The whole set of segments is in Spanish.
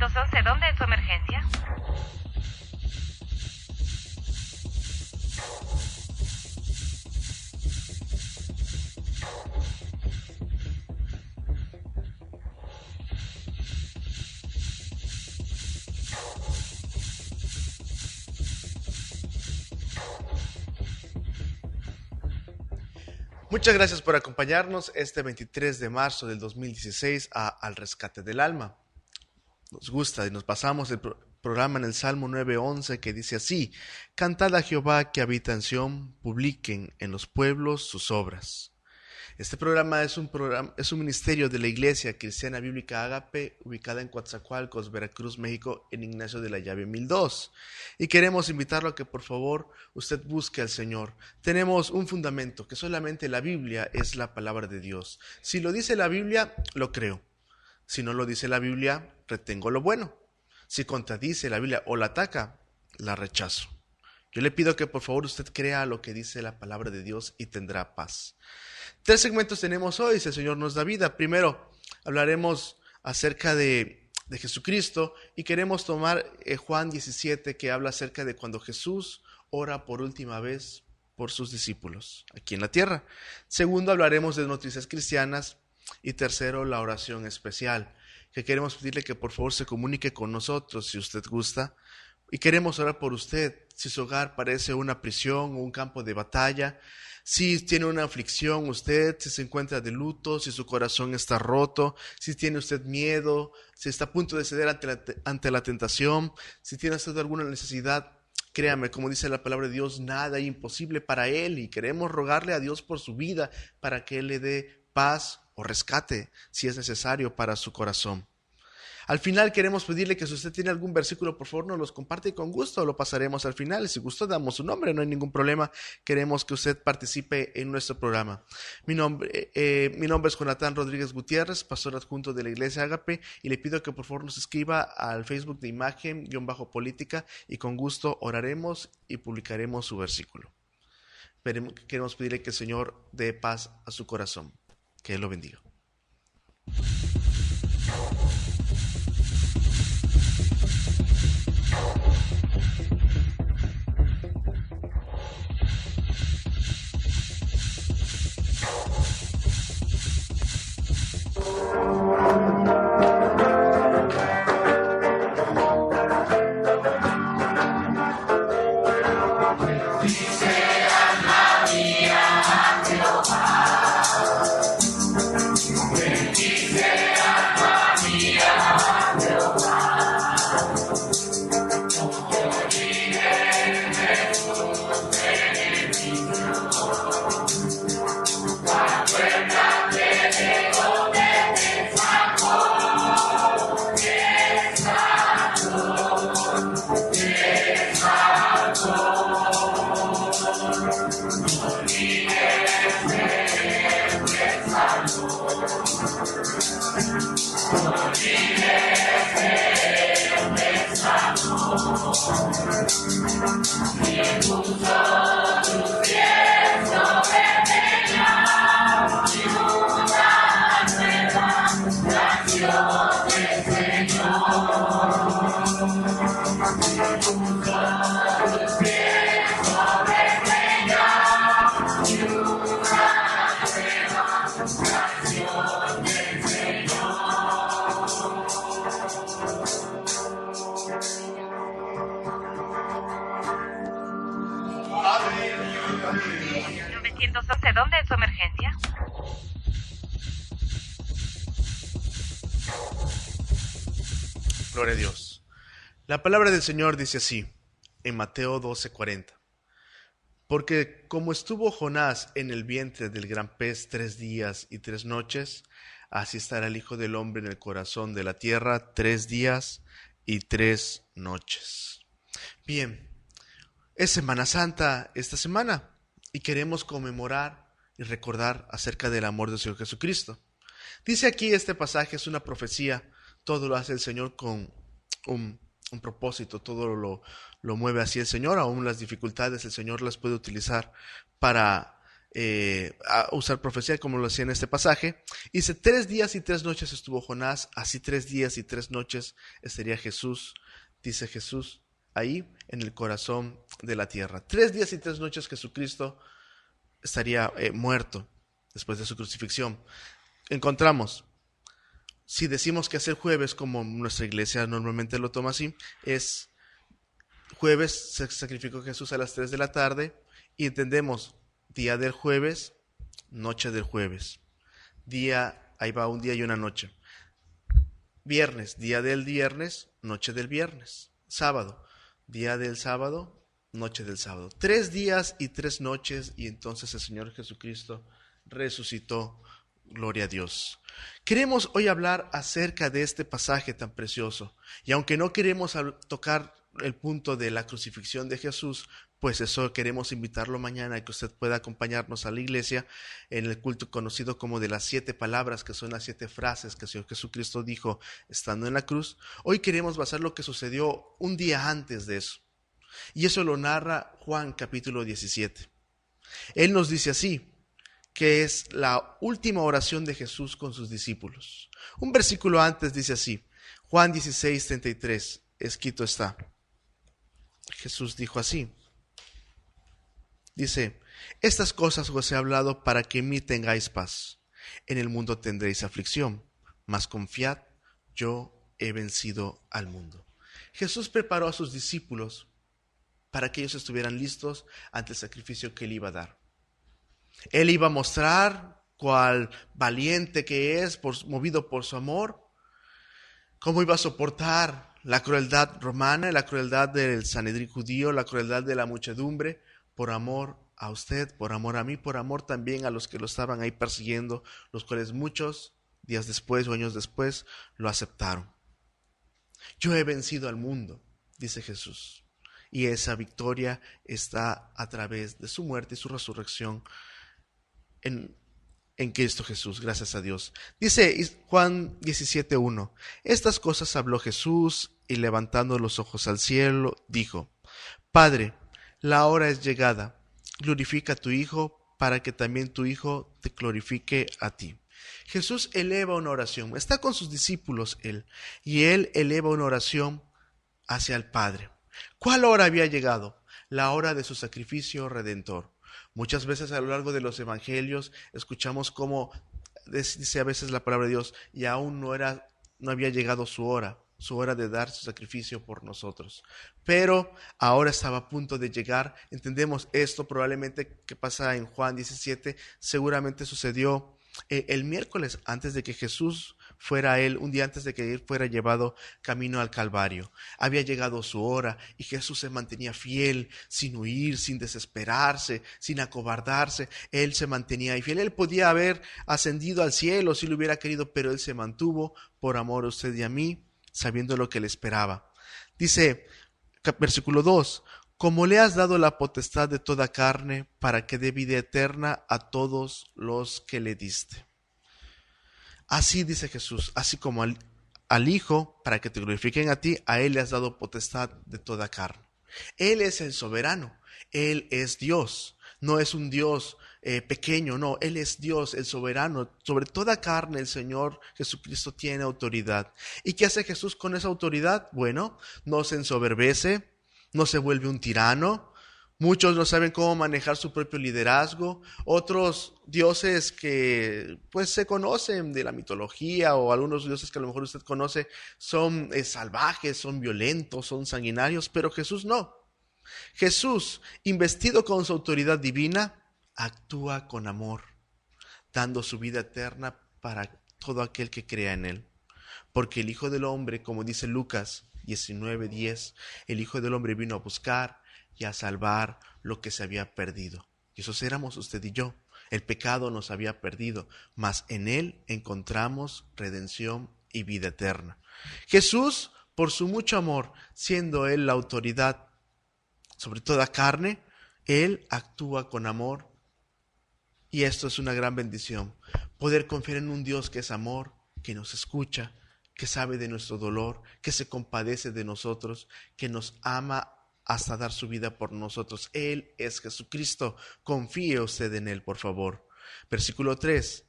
911, ¿dónde es su emergencia? Muchas gracias por acompañarnos este 23 de marzo del 2016 a Al Rescate del Alma. Nos gusta y nos pasamos el programa en el Salmo 9:11 que dice así: Cantad a Jehová que habita en Sión, publiquen en los pueblos sus obras. Este programa es un ministerio de la Iglesia Cristiana Bíblica Ágape, ubicada en Coatzacoalcos, Veracruz, México, en Ignacio de la Llave 1002. Y queremos invitarlo a que por favor usted busque al Señor. Tenemos un fundamento, que solamente la Biblia es la palabra de Dios. Si lo dice la Biblia, lo creo. Si no lo dice la Biblia, retengo lo bueno. Si contradice la Biblia o la ataca, la rechazo. Yo le pido que por favor usted crea lo que dice la palabra de Dios y tendrá paz. 3 segmentos tenemos hoy, si el Señor nos da vida. Primero, hablaremos acerca de Jesucristo y queremos tomar Juan 17, que habla acerca de cuando Jesús ora por última vez por sus discípulos aquí en la tierra. Segundo, hablaremos de noticias cristianas. Y tercero, la oración especial, que queremos pedirle que por favor se comunique con nosotros si usted gusta. Y queremos orar por usted, si su hogar parece una prisión o un campo de batalla, si tiene una aflicción usted, si se encuentra de luto, si su corazón está roto, si tiene usted miedo, si está a punto de ceder ante la tentación, si tiene usted alguna necesidad, créame, como dice la palabra de Dios, nada es imposible para Él, y queremos rogarle a Dios por su vida para que Él le dé paz o rescate si es necesario para su corazón. Al final queremos pedirle que si usted tiene algún versículo, por favor nos los comparte y con gusto lo pasaremos al final. Si gusta damos su nombre, no hay ningún problema. Queremos que usted participe en nuestro programa. Mi nombre es Jonathan Rodríguez Gutiérrez, pastor adjunto de la Iglesia Ágape, y le pido que por favor nos escriba al Facebook de Imagen-Política y con gusto oraremos y publicaremos su versículo. Queremos pedirle que el Señor dé paz a su corazón. Que Él lo bendiga. ¿Dónde es su emergencia? Gloria a Dios. La palabra del Señor dice así, en Mateo 12:40. Porque como estuvo Jonás en el vientre del gran pez 3 días y 3 noches, así estará el Hijo del Hombre en el corazón de la tierra 3 días y 3 noches. Bien, es Semana Santa esta semana y queremos conmemorar y recordar acerca del amor del Señor Jesucristo. Dice aquí este pasaje, es una profecía, todo lo hace el Señor con un propósito, todo lo mueve así el Señor, aún las dificultades el Señor las puede utilizar para a usar profecía como lo hacía en este pasaje. Dice, 3 días y 3 noches estuvo Jonás, así 3 días y 3 noches estaría Jesús, dice Jesús, ahí en el corazón de la tierra. 3 días y 3 noches Jesucristo estaría muerto después de su crucifixión. Encontramos, si decimos que es el jueves, como nuestra iglesia normalmente lo toma así, es jueves, se sacrificó Jesús a las 3 de la tarde, y entendemos día del jueves, noche del jueves. Día, ahí va un día y una noche. Viernes, día del viernes, noche del viernes. Sábado, día del sábado, noche del sábado. 3 días y 3 noches, y entonces el Señor Jesucristo resucitó. Gloria a Dios. Queremos hoy hablar acerca de este pasaje tan precioso. Y aunque no queremos tocar el punto de la crucifixión de Jesús, pues eso queremos invitarlo mañana a que usted pueda acompañarnos a la iglesia en el culto conocido como de las 7 palabras, que son las 7 frases que el Señor Jesucristo dijo estando en la cruz. Hoy queremos basar lo que sucedió un día antes de eso. Y eso lo narra Juan capítulo 17. Él nos dice así, que es la última oración de Jesús con sus discípulos. Un versículo antes dice así, Juan 16:33, escrito está. Jesús dijo así, dice, estas cosas os he hablado para que en mí tengáis paz. En el mundo tendréis aflicción, mas confiad, yo he vencido al mundo. Jesús preparó a sus discípulos para que ellos estuvieran listos ante el sacrificio que él iba a dar. Él iba a mostrar cuál valiente que es, movido por su amor, cómo iba a soportar la crueldad romana, la crueldad del Sanedrín judío, la crueldad de la muchedumbre, por amor a usted, por amor a mí, por amor también a los que lo estaban ahí persiguiendo, los cuales muchos días después o años después lo aceptaron. Yo he vencido al mundo, dice Jesús, y esa victoria está a través de su muerte y su resurrección en Cristo Jesús, gracias a Dios. Dice Juan 17:1, estas cosas habló Jesús y levantando los ojos al cielo, dijo, Padre, la hora es llegada, glorifica a tu Hijo para que también tu Hijo te glorifique a ti. Jesús eleva una oración, está con sus discípulos y él eleva una oración hacia el Padre. ¿Cuál hora había llegado? La hora de su sacrificio redentor. Muchas veces a lo largo de los evangelios escuchamos cómo dice a veces la palabra de Dios, y aún no había llegado su hora de dar su sacrificio por nosotros. Pero ahora estaba a punto de llegar. Entendemos esto probablemente que pasa en Juan 17, seguramente sucedió el miércoles antes de que Jesús fuera un día antes de que él fuera llevado camino al Calvario. Había llegado su hora y Jesús se mantenía fiel, sin huir, sin desesperarse, sin acobardarse. Él se mantenía ahí fiel. Él podía haber ascendido al cielo si lo hubiera querido, pero él se mantuvo por amor a usted y a mí, sabiendo lo que le esperaba. Dice, versículo 2, como le has dado la potestad de toda carne para que dé vida eterna a todos los que le diste. Así dice Jesús, así como al Hijo, para que te glorifiquen a ti, a Él le has dado potestad de toda carne. Él es el soberano, Él es Dios, no es un Dios pequeño, no, Él es Dios, el soberano. Sobre toda carne el Señor Jesucristo tiene autoridad. ¿Y qué hace Jesús con esa autoridad? Bueno, no se ensoberbece, no se vuelve un tirano. Muchos no saben cómo manejar su propio liderazgo. Otros dioses que pues se conocen de la mitología, o algunos dioses que a lo mejor usted conoce, son salvajes, son violentos, son sanguinarios, pero Jesús no. Jesús, investido con su autoridad divina, actúa con amor, dando su vida eterna para todo aquel que crea en él. Porque el Hijo del Hombre, como dice Lucas 19:10, el Hijo del Hombre vino a buscar y a salvar lo que se había perdido. Y esos éramos usted y yo. El pecado nos había perdido, mas en él encontramos redención y vida eterna. Jesús, por su mucho amor, siendo él la autoridad sobre toda carne, él actúa con amor. Y esto es una gran bendición, poder confiar en un Dios que es amor, que nos escucha, que sabe de nuestro dolor, que se compadece de nosotros, que nos ama hasta dar su vida por nosotros. Él es Jesucristo. Confíe usted en Él, por favor. Versículo 3.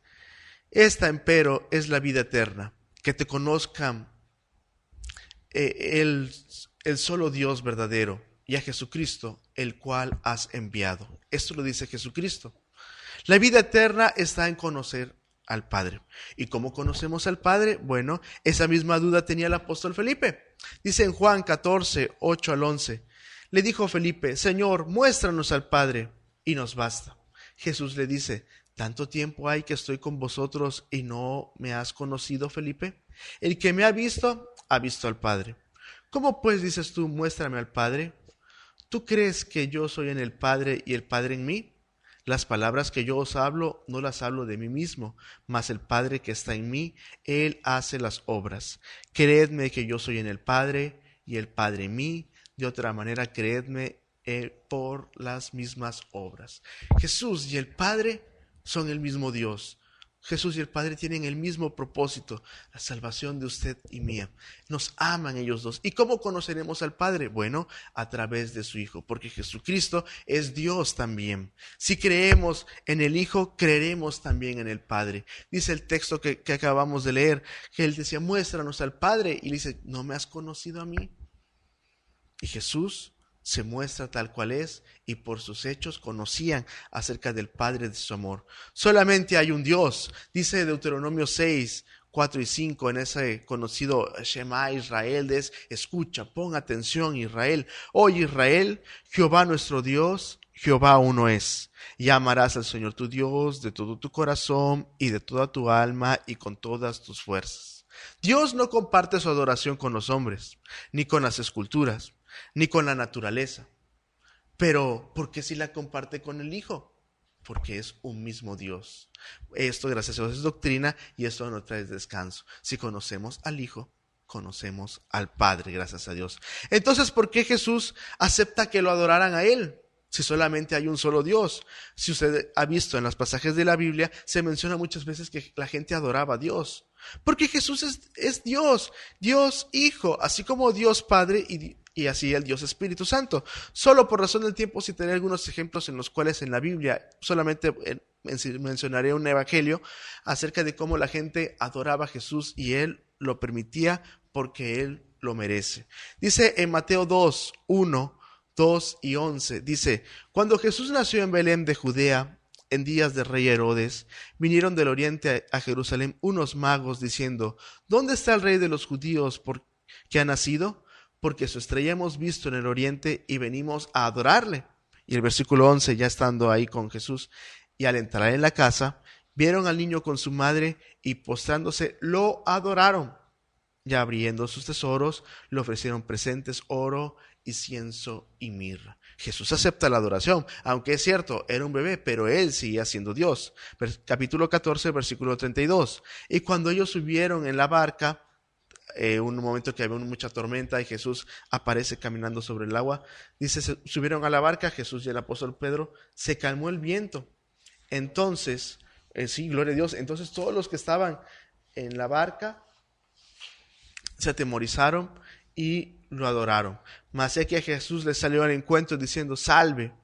Esta, empero, es la vida eterna, que te conozcan el solo Dios verdadero y a Jesucristo, el cual has enviado. Esto lo dice Jesucristo. La vida eterna está en conocer al Padre. ¿Y cómo conocemos al Padre? Bueno, esa misma duda tenía el apóstol Felipe. Dice en Juan 14, 8 al 11. Le dijo Felipe: Señor, muéstranos al Padre y nos basta. Jesús le dice: ¿tanto tiempo hay que estoy con vosotros y no me has conocido, Felipe? El que me ha visto al Padre. ¿Cómo pues dices tú, muéstrame al Padre? ¿Tú crees que yo soy en el Padre y el Padre en mí? Las palabras que yo os hablo, no las hablo de mí mismo, mas el Padre que está en mí, Él hace las obras. Creedme que yo soy en el Padre y el Padre en mí. De otra manera, creedme por las mismas obras. Jesús y el Padre son el mismo Dios. Jesús y el Padre tienen el mismo propósito, la salvación de usted y mía. Nos aman ellos dos. ¿Y cómo conoceremos al Padre? Bueno, a través de su Hijo, porque Jesucristo es Dios también. Si creemos en el Hijo, creeremos también en el Padre. Dice el texto que acabamos de leer, que Él decía: muéstranos al Padre. Y le dice: ¿no me has conocido a mí? Y Jesús se muestra tal cual es, y por sus hechos conocían acerca del Padre de su amor. Solamente hay un Dios, dice Deuteronomio 6, 4 y 5, en ese conocido Shema Israel, escucha, pon atención Israel. Oye Israel, Jehová nuestro Dios, Jehová uno es. Y amarás al Señor tu Dios de todo tu corazón y de toda tu alma y con todas tus fuerzas. Dios no comparte su adoración con los hombres, ni con las esculturas, ni con la naturaleza. Pero ¿por qué si la comparte con el Hijo? Porque es un mismo Dios. Esto, gracias a Dios, es doctrina, y esto nos trae descanso. Si conocemos al Hijo, conocemos al Padre, gracias a Dios. Entonces, ¿por qué Jesús acepta que lo adoraran a Él? Si solamente hay un solo Dios. Si usted ha visto en los pasajes de la Biblia, se menciona muchas veces que la gente adoraba a Dios. Porque Jesús es Dios, Dios Hijo, así como Dios Padre y así el Dios Espíritu Santo. Solo por razón del tiempo citaré algunos ejemplos en los cuales en la Biblia solamente mencionaré un evangelio acerca de cómo la gente adoraba a Jesús y Él lo permitía porque Él lo merece. Dice en Mateo 2, 1, 2 y 11, dice: cuando Jesús nació en Belén de Judea, en días del rey Herodes, vinieron del oriente a Jerusalén unos magos diciendo: ¿dónde está el rey de los judíos que ha nacido? Porque su estrella hemos visto en el oriente y venimos a adorarle. Y el versículo 11, ya estando ahí con Jesús, y al entrar en la casa, vieron al niño con su madre y postrándose lo adoraron. Ya abriendo sus tesoros, le ofrecieron presentes, oro, incienso y mirra. Jesús acepta la adoración, aunque es cierto, era un bebé, pero Él seguía siendo Dios. Capítulo 14, versículo 32. Y cuando ellos subieron en la barca, un momento que había mucha tormenta y Jesús aparece caminando sobre el agua, dice: subieron a la barca, Jesús y el apóstol Pedro, se calmó el viento. Entonces, sí, gloria a Dios, entonces todos los que estaban en la barca se atemorizaron y lo adoraron. Mas sé que a Jesús les salió al encuentro diciendo: salve.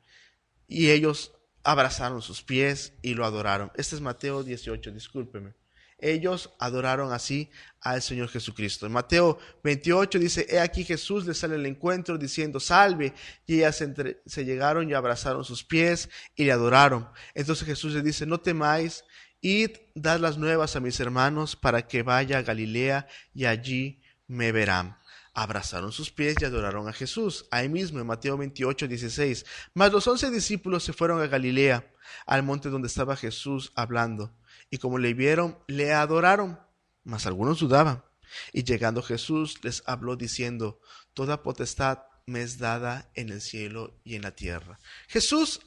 Y ellos abrazaron sus pies y lo adoraron. Este es Mateo 18, discúlpeme. Ellos adoraron así al Señor Jesucristo. En Mateo 28 dice: he aquí Jesús les sale al encuentro diciendo: salve. Y ellas se llegaron y abrazaron sus pies y le adoraron. Entonces Jesús les dice: no temáis, id, dad las nuevas a mis hermanos para que vaya a Galilea y allí me verán. Abrazaron sus pies y adoraron a Jesús. Ahí mismo en Mateo 28, 16. Mas los 11 discípulos se fueron a Galilea, al monte donde estaba Jesús hablando. Y como le vieron, le adoraron. Mas algunos dudaban. Y llegando Jesús les habló diciendo: toda potestad me es dada en el cielo y en la tierra. Jesús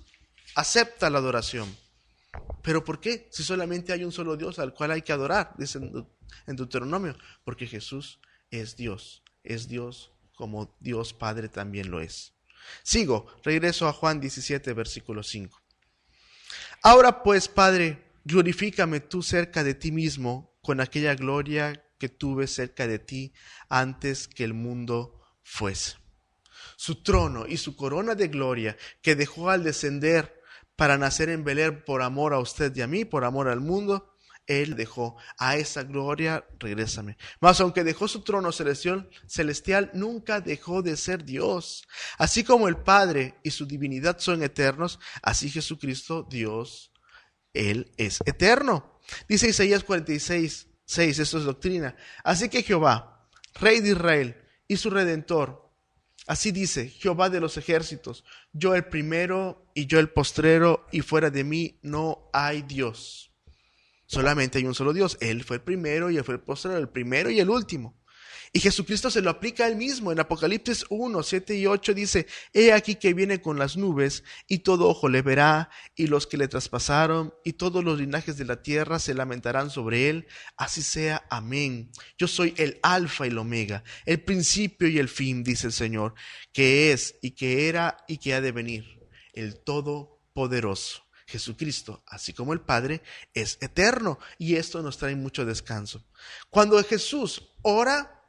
acepta la adoración. ¿Pero por qué? Si solamente hay un solo Dios al cual hay que adorar, dice en Deuteronomio. Porque Jesús es Dios. Es Dios como Dios Padre también lo es. Sigo, regreso a Juan 17, versículo 5. Ahora pues, Padre, glorifícame tú cerca de ti mismo con aquella gloria que tuve cerca de ti antes que el mundo fuese. su trono y su corona de gloria que dejó al descender para nacer en Belén por amor a usted y a mí, por amor al mundo, Él dejó a esa gloria, regrésame. Mas aunque dejó su trono celestial, nunca dejó de ser Dios. Así como el Padre y su divinidad son eternos, así Jesucristo, Dios, Él es eterno. Dice Isaías 46:6, esto es doctrina. Así que Jehová, Rey de Israel y su Redentor, así dice Jehová de los ejércitos, yo el primero y yo el postrero, y fuera de mí no hay Dios. Solamente hay un solo Dios. Él fue el primero y Él fue el postrero, el primero y el último. Y Jesucristo se lo aplica a Él mismo. En Apocalipsis 1:7-8 dice, he aquí que viene con las nubes, y todo ojo le verá, y los que le traspasaron, y todos los linajes de la tierra se lamentarán sobre Él. Así sea, amén. Yo soy el alfa y el omega, el principio y el fin, dice el Señor, que es, y que era, y que ha de venir, el Todopoderoso. Jesucristo, así como el Padre, es eterno, y esto nos trae mucho descanso. Cuando Jesús ora,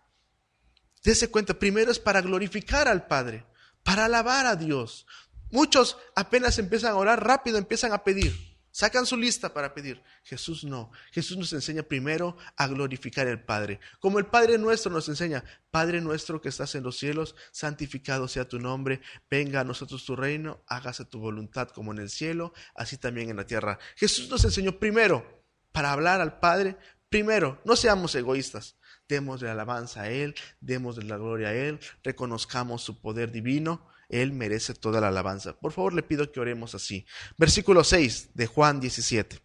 dése cuenta, primero es para glorificar al Padre, para alabar a Dios. Muchos apenas empiezan a orar, rápido empiezan a pedir, sacan su lista para pedir. Jesús no. Jesús nos enseña primero a glorificar al Padre. Como el Padre nuestro nos enseña, Padre nuestro que estás en los cielos, santificado sea tu nombre, venga a nosotros tu reino, hágase tu voluntad como en el cielo, así también en la tierra. Jesús nos enseñó primero, para hablar al Padre, primero, no seamos egoístas. Démosle alabanza a Él, démosle la gloria a Él, reconozcamos su poder divino. Él merece toda la alabanza. Por favor, le pido que oremos así. Versículo 6 de Juan 17.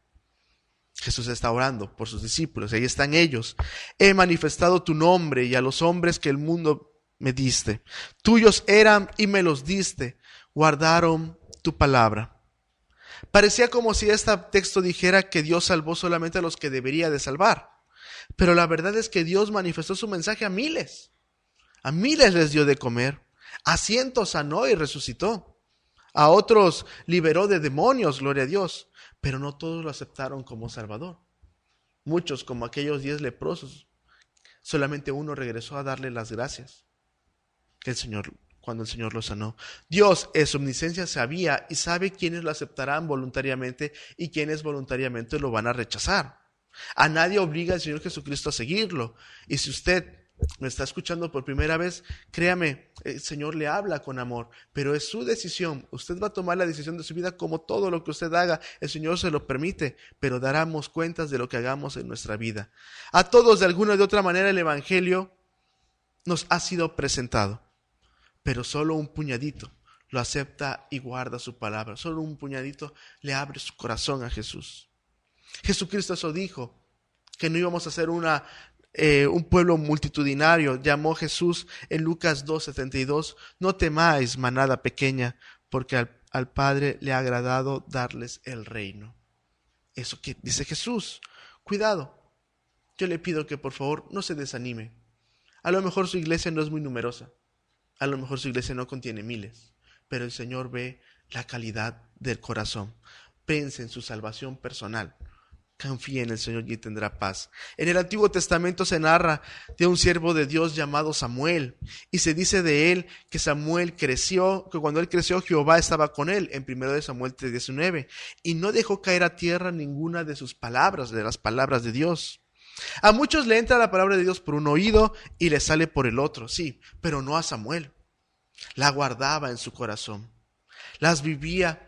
Jesús está orando por sus discípulos. Ahí están ellos. He manifestado tu nombre y a los hombres que el mundo me diste. Tuyos eran y me los diste. Guardaron tu palabra. Parecía como si este texto dijera que Dios salvó solamente a los que debería de salvar. Pero la verdad es que Dios manifestó su mensaje a miles. A miles les dio de comer. A cientos sanó y resucitó. A otros liberó de demonios, gloria a Dios. Pero no todos lo aceptaron como Salvador. Muchos, como aquellos 10 leprosos, solamente uno regresó a darle las gracias cuando el Señor lo sanó. Dios en su omnisciencia sabía y sabe quiénes lo aceptarán voluntariamente y quiénes voluntariamente lo van a rechazar. A nadie obliga el Señor Jesucristo a seguirlo. Y si usted me está escuchando por primera vez, créame, el Señor le habla con amor, pero es su decisión. Usted va a tomar la decisión de su vida, como todo lo que usted haga, el Señor se lo permite, pero daremos cuentas de lo que hagamos en nuestra vida. A todos, de alguna o de otra manera, el Evangelio nos ha sido presentado, pero solo un puñadito lo acepta y guarda su palabra. Solo un puñadito le abre su corazón a Jesús. Jesucristo eso dijo, que no íbamos a ser un pueblo multitudinario. Llamó Jesús en Lucas 2:72, no temáis, manada pequeña, porque al Padre le ha agradado darles el reino. Eso que dice Jesús. Cuidado, yo le pido que por favor no se desanime. A lo mejor su iglesia no es muy numerosa, a lo mejor su iglesia no contiene miles, pero el Señor ve la calidad del corazón. Pense en su salvación personal. Confíe en el Señor y tendrá paz. En el Antiguo Testamento se narra de un siervo de Dios llamado Samuel, y se dice de él que Samuel creció, que cuando él creció Jehová estaba con él, en 1 Samuel 3:19, y no dejó caer a tierra ninguna de sus palabras, de las palabras de Dios. A muchos le entra la palabra de Dios por un oído y le sale por el otro, sí, pero no a Samuel. La guardaba en su corazón, las vivía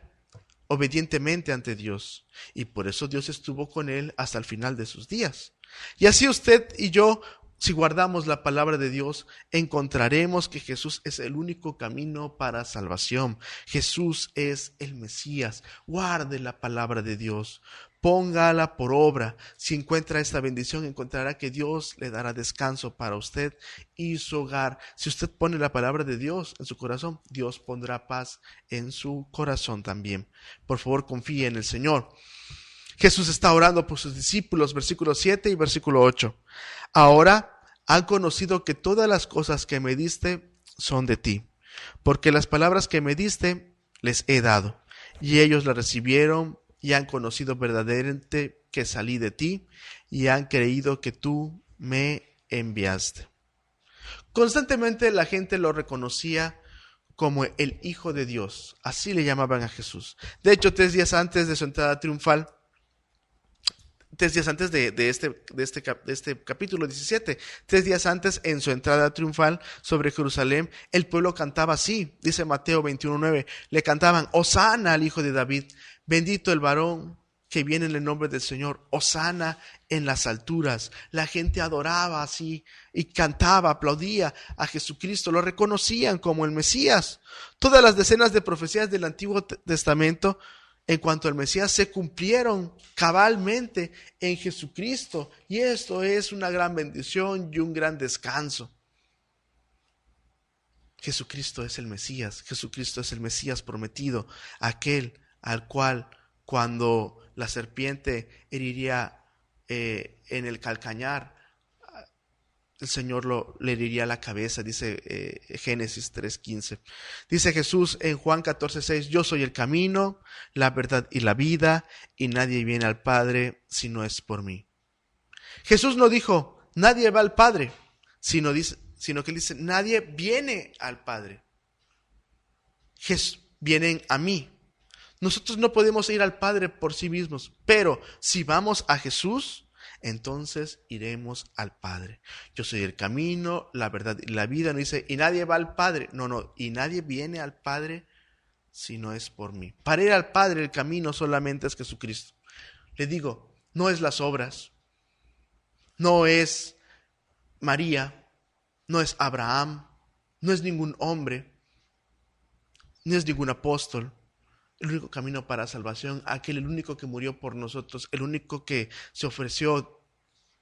obedientemente ante Dios, y por eso Dios estuvo con él hasta el final de sus días. Y así usted y yo, si guardamos la palabra de Dios, encontraremos que Jesús es el único camino para salvación. Jesús es el Mesías. Guarde la palabra de Dios, póngala por obra. Si encuentra esta bendición, encontrará que Dios le dará descanso para usted y su hogar. Si usted pone la palabra de Dios en su corazón, Dios pondrá paz en su corazón también. Por favor, confíe en el Señor. Jesús está orando por sus discípulos, versículo 7 y versículo 8. Ahora han conocido que todas las cosas que me diste son de ti, porque las palabras que me diste les he dado, y ellos las recibieron y han conocido verdaderamente que salí de ti, y han creído que tú me enviaste. Constantemente la gente lo reconocía como el Hijo de Dios. Así le llamaban a Jesús. De hecho, 3 días antes de su entrada triunfal, 3 días antes de este capítulo 17, 3 días antes en su entrada triunfal sobre Jerusalén, el pueblo cantaba así, dice Mateo 21:9, le cantaban, Hosana al Hijo de David, bendito el varón que viene en el nombre del Señor, Hosana en las alturas. La gente adoraba así y cantaba, aplaudía a Jesucristo, lo reconocían como el Mesías. Todas las decenas de profecías del Antiguo Testamento en cuanto al Mesías se cumplieron cabalmente en Jesucristo, y esto es una gran bendición y un gran descanso. Jesucristo es el Mesías, Jesucristo es el Mesías prometido, aquel al cual cuando la serpiente heriría en el calcañar, el Señor le heriría la cabeza, dice Génesis 3:15. Dice Jesús en Juan 14:6, yo soy el camino, la verdad y la vida, y nadie viene al Padre si no es por mí. Jesús no dijo, nadie va al Padre, sino que él dice, nadie viene al Padre. Vienen a mí. Nosotros no podemos ir al Padre por sí mismos, pero si vamos a Jesús, entonces iremos al Padre. Yo soy el camino, la verdad y la vida. No dice, y nadie va al Padre. No, y nadie viene al Padre si no es por mí. Para ir al Padre el camino solamente es Jesucristo. Le digo, no es las obras, no es María, no es Abraham, no es ningún hombre, no es ningún apóstol. El único camino para salvación, el único que murió por nosotros, el único que se ofreció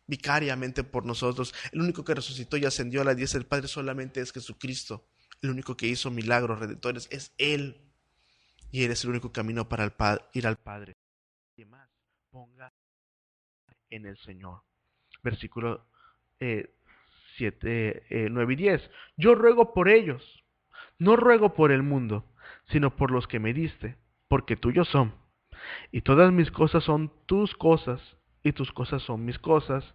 vicariamente por nosotros, el único que resucitó y ascendió a la diestra del Padre solamente es Jesucristo. El único que hizo milagros redentores es Él. Y Él es el único camino para ir al Padre. Y más, ponga en el Señor. Versículo 9 y 10. Yo ruego por ellos, no ruego por el mundo, sino por los que me diste, porque tuyos son. Y todas mis cosas son tus cosas, y tus cosas son mis cosas,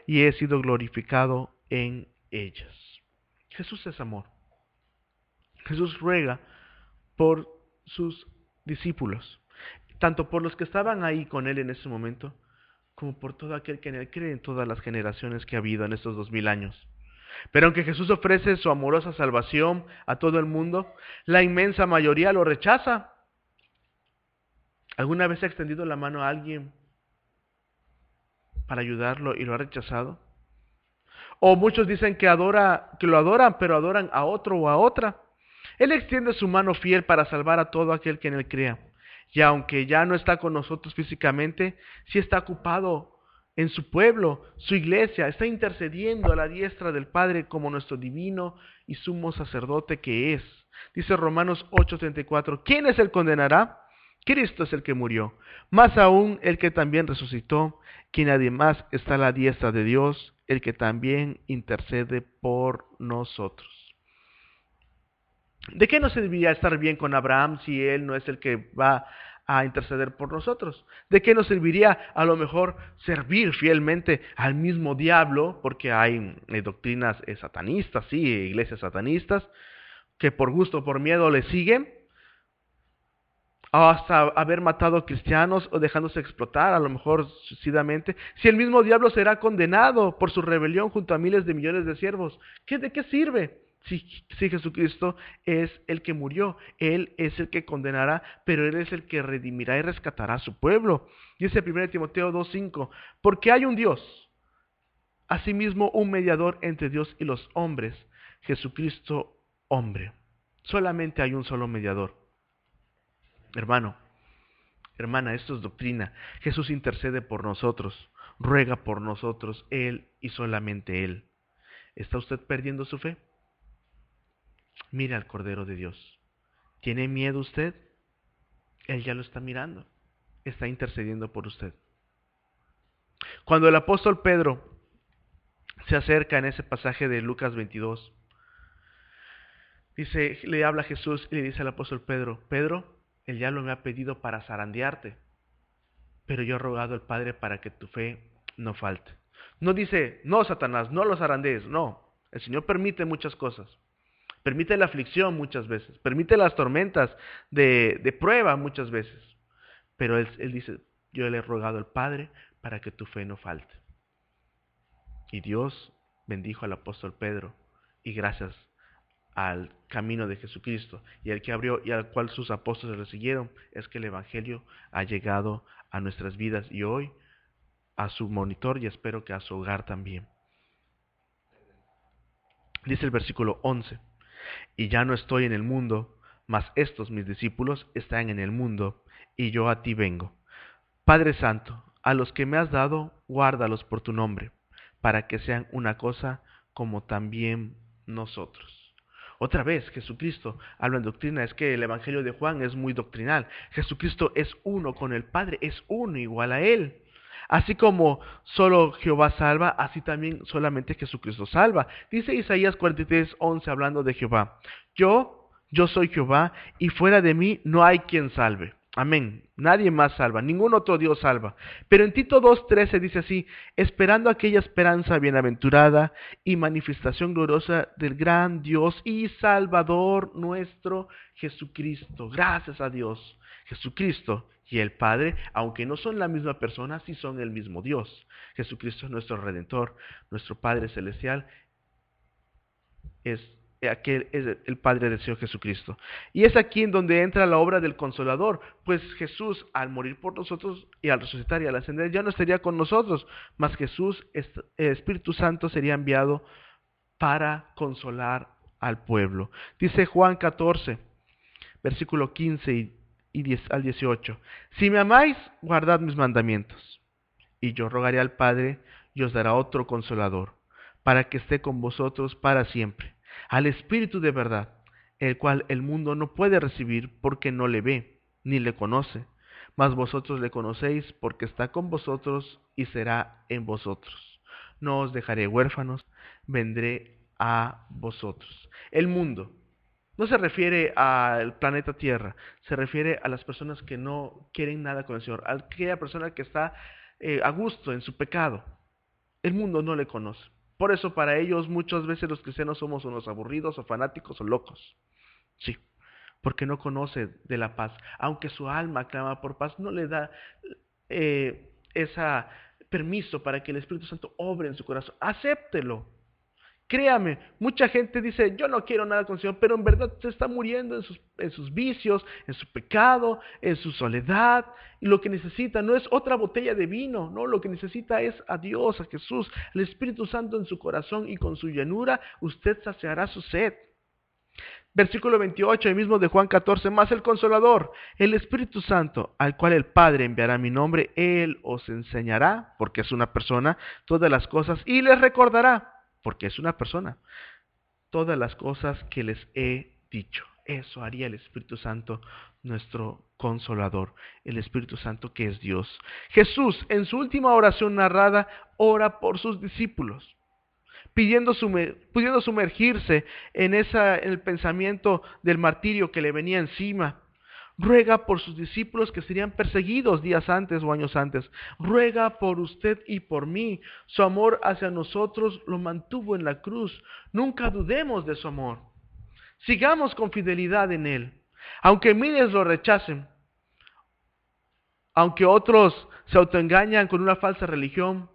y he sido glorificado en ellas. Jesús es amor. Jesús ruega por sus discípulos, tanto por los que estaban ahí con Él en ese momento, como por todo aquel que en Él cree en todas las generaciones que ha habido en estos 2000 años. Pero aunque Jesús ofrece su amorosa salvación a todo el mundo, la inmensa mayoría lo rechaza. ¿Alguna vez ha extendido la mano a alguien para ayudarlo y lo ha rechazado? O muchos dicen que lo adoran, pero adoran a otro o a otra. Él extiende su mano fiel para salvar a todo aquel que en Él crea. Y aunque ya no está con nosotros físicamente, sí está ocupado en su pueblo, su iglesia, está intercediendo a la diestra del Padre como nuestro divino y sumo sacerdote que es. Dice Romanos 8:34, ¿quién es el que condenará? Cristo es el que murió, más aún el que también resucitó, quien además está a la diestra de Dios, el que también intercede por nosotros. ¿De qué nos serviría estar bien con Abraham si él no es el que va a interceder por nosotros? ¿De qué nos serviría a lo mejor servir fielmente al mismo diablo? Porque hay doctrinas satanistas, sí, iglesias satanistas, que por gusto o por miedo le siguen, hasta haber matado cristianos o dejándose explotar, a lo mejor suicidamente, si el mismo diablo será condenado por su rebelión junto a miles de millones de siervos. ¿De qué sirve? Si Jesucristo es el que murió, Él es el que condenará, pero Él es el que redimirá y rescatará a su pueblo. Dice 1 Timoteo 2:5, porque hay un Dios, asimismo un mediador entre Dios y los hombres, Jesucristo hombre. Solamente hay un solo mediador. Hermano, hermana, esto es doctrina. Jesús intercede por nosotros, ruega por nosotros, Él y solamente Él. ¿Está usted perdiendo su fe? Mire al Cordero de Dios. ¿Tiene miedo usted? Él ya lo está mirando. Está intercediendo por usted. Cuando el apóstol Pedro se acerca en ese pasaje de Lucas 22, le habla a Jesús y le dice al apóstol Pedro, Pedro, el diablo me ha pedido para zarandearte, pero yo he rogado al Padre para que tu fe no falte. No dice, no Satanás, no los zarandees, no. El Señor permite muchas cosas, permite la aflicción muchas veces, permite las tormentas de prueba muchas veces. Pero él dice, yo le he rogado al Padre para que tu fe no falte. Y Dios bendijo al apóstol Pedro, y gracias al camino de Jesucristo y al que abrió y al cual sus apóstoles le siguieron, es que el Evangelio ha llegado a nuestras vidas y hoy a su monitor y espero que a su hogar también. Dice el versículo 11, y ya no estoy en el mundo, mas estos mis discípulos están en el mundo, y yo a ti vengo. Padre Santo, a los que me has dado, guárdalos por tu nombre, para que sean una cosa como también nosotros. Otra vez, Jesucristo habla en doctrina, es que el Evangelio de Juan es muy doctrinal. Jesucristo es uno con el Padre, es uno igual a Él. Así como solo Jehová salva, así también solamente Jesucristo salva. Dice Isaías 43:11 hablando de Jehová. Yo soy Jehová y fuera de mí no hay quien salve. Amén. Nadie más salva, ningún otro Dios salva. Pero en Tito 2:13 dice así, esperando aquella esperanza bienaventurada y manifestación gloriosa del gran Dios y Salvador nuestro Jesucristo. Gracias a Dios. Jesucristo y el Padre, aunque no son la misma persona, sí son el mismo Dios. Jesucristo es nuestro Redentor, nuestro Padre Celestial es el Padre del Señor Jesucristo. Y es aquí en donde entra la obra del Consolador, pues Jesús al morir por nosotros y al resucitar y al ascender ya no estaría con nosotros, mas Jesús, Espíritu Santo, sería enviado para consolar al pueblo. Dice Juan 14, versículo 15 al 18, si me amáis, guardad mis mandamientos, y yo rogaré al Padre y os dará otro Consolador, para que esté con vosotros para siempre, al Espíritu de verdad, el cual el mundo no puede recibir porque no le ve, ni le conoce, mas vosotros le conocéis porque está con vosotros y será en vosotros. No os dejaré huérfanos, vendré a vosotros. El mundo no se refiere al planeta Tierra, se refiere a las personas que no quieren nada con el Señor, a aquella persona que está a gusto en su pecado. El mundo no le conoce. Por eso para ellos muchas veces los cristianos somos unos aburridos o fanáticos o locos. Sí, porque no conoce de la paz. Aunque su alma clama por paz, no le da ese permiso para que el Espíritu Santo obre en su corazón. Acéptelo. Créame, mucha gente dice, yo no quiero nada con el Señor, pero en verdad se está muriendo en sus vicios, en su pecado, en su soledad, y lo que necesita no es otra botella de vino, no, lo que necesita es a Dios, a Jesús, el Espíritu Santo en su corazón, y con su llenura usted saciará su sed. Versículo 28, el mismo de Juan 14, más el Consolador, el Espíritu Santo, al cual el Padre enviará mi nombre, Él os enseñará, porque es una persona, todas las cosas, y les recordará, porque es una persona, todas las cosas que les he dicho. Eso haría el Espíritu Santo, nuestro Consolador, el Espíritu Santo que es Dios. Jesús, en su última oración narrada, ora por sus discípulos, pudiendo sumergirse en el pensamiento del martirio que le venía encima. Ruega por sus discípulos que serían perseguidos días antes o años antes. Ruega por usted y por mí. Su amor hacia nosotros lo mantuvo en la cruz. Nunca dudemos de su amor. Sigamos con fidelidad en Él. Aunque miles lo rechacen, aunque otros se autoengañan con una falsa religión,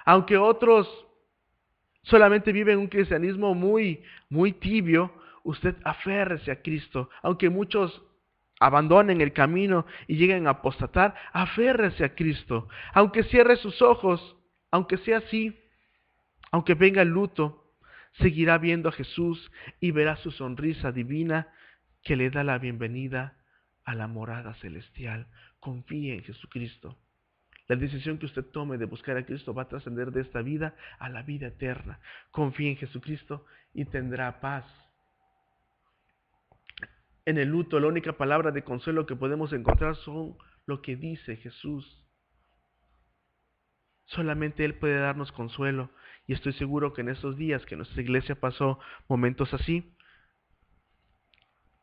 aunque otros solamente viven un cristianismo muy, muy tibio, usted aférrese a Cristo. Aunque muchos abandonen el camino y lleguen a apostatar, aférrese a Cristo. Aunque cierre sus ojos, aunque sea así, aunque venga el luto, seguirá viendo a Jesús y verá su sonrisa divina que le da la bienvenida a la morada celestial. Confíe en Jesucristo. La decisión que usted tome de buscar a Cristo va a trascender de esta vida a la vida eterna. Confíe en Jesucristo y tendrá paz. En el luto, la única palabra de consuelo que podemos encontrar son lo que dice Jesús. Solamente Él puede darnos consuelo. Y estoy seguro que en estos días que nuestra iglesia pasó momentos así,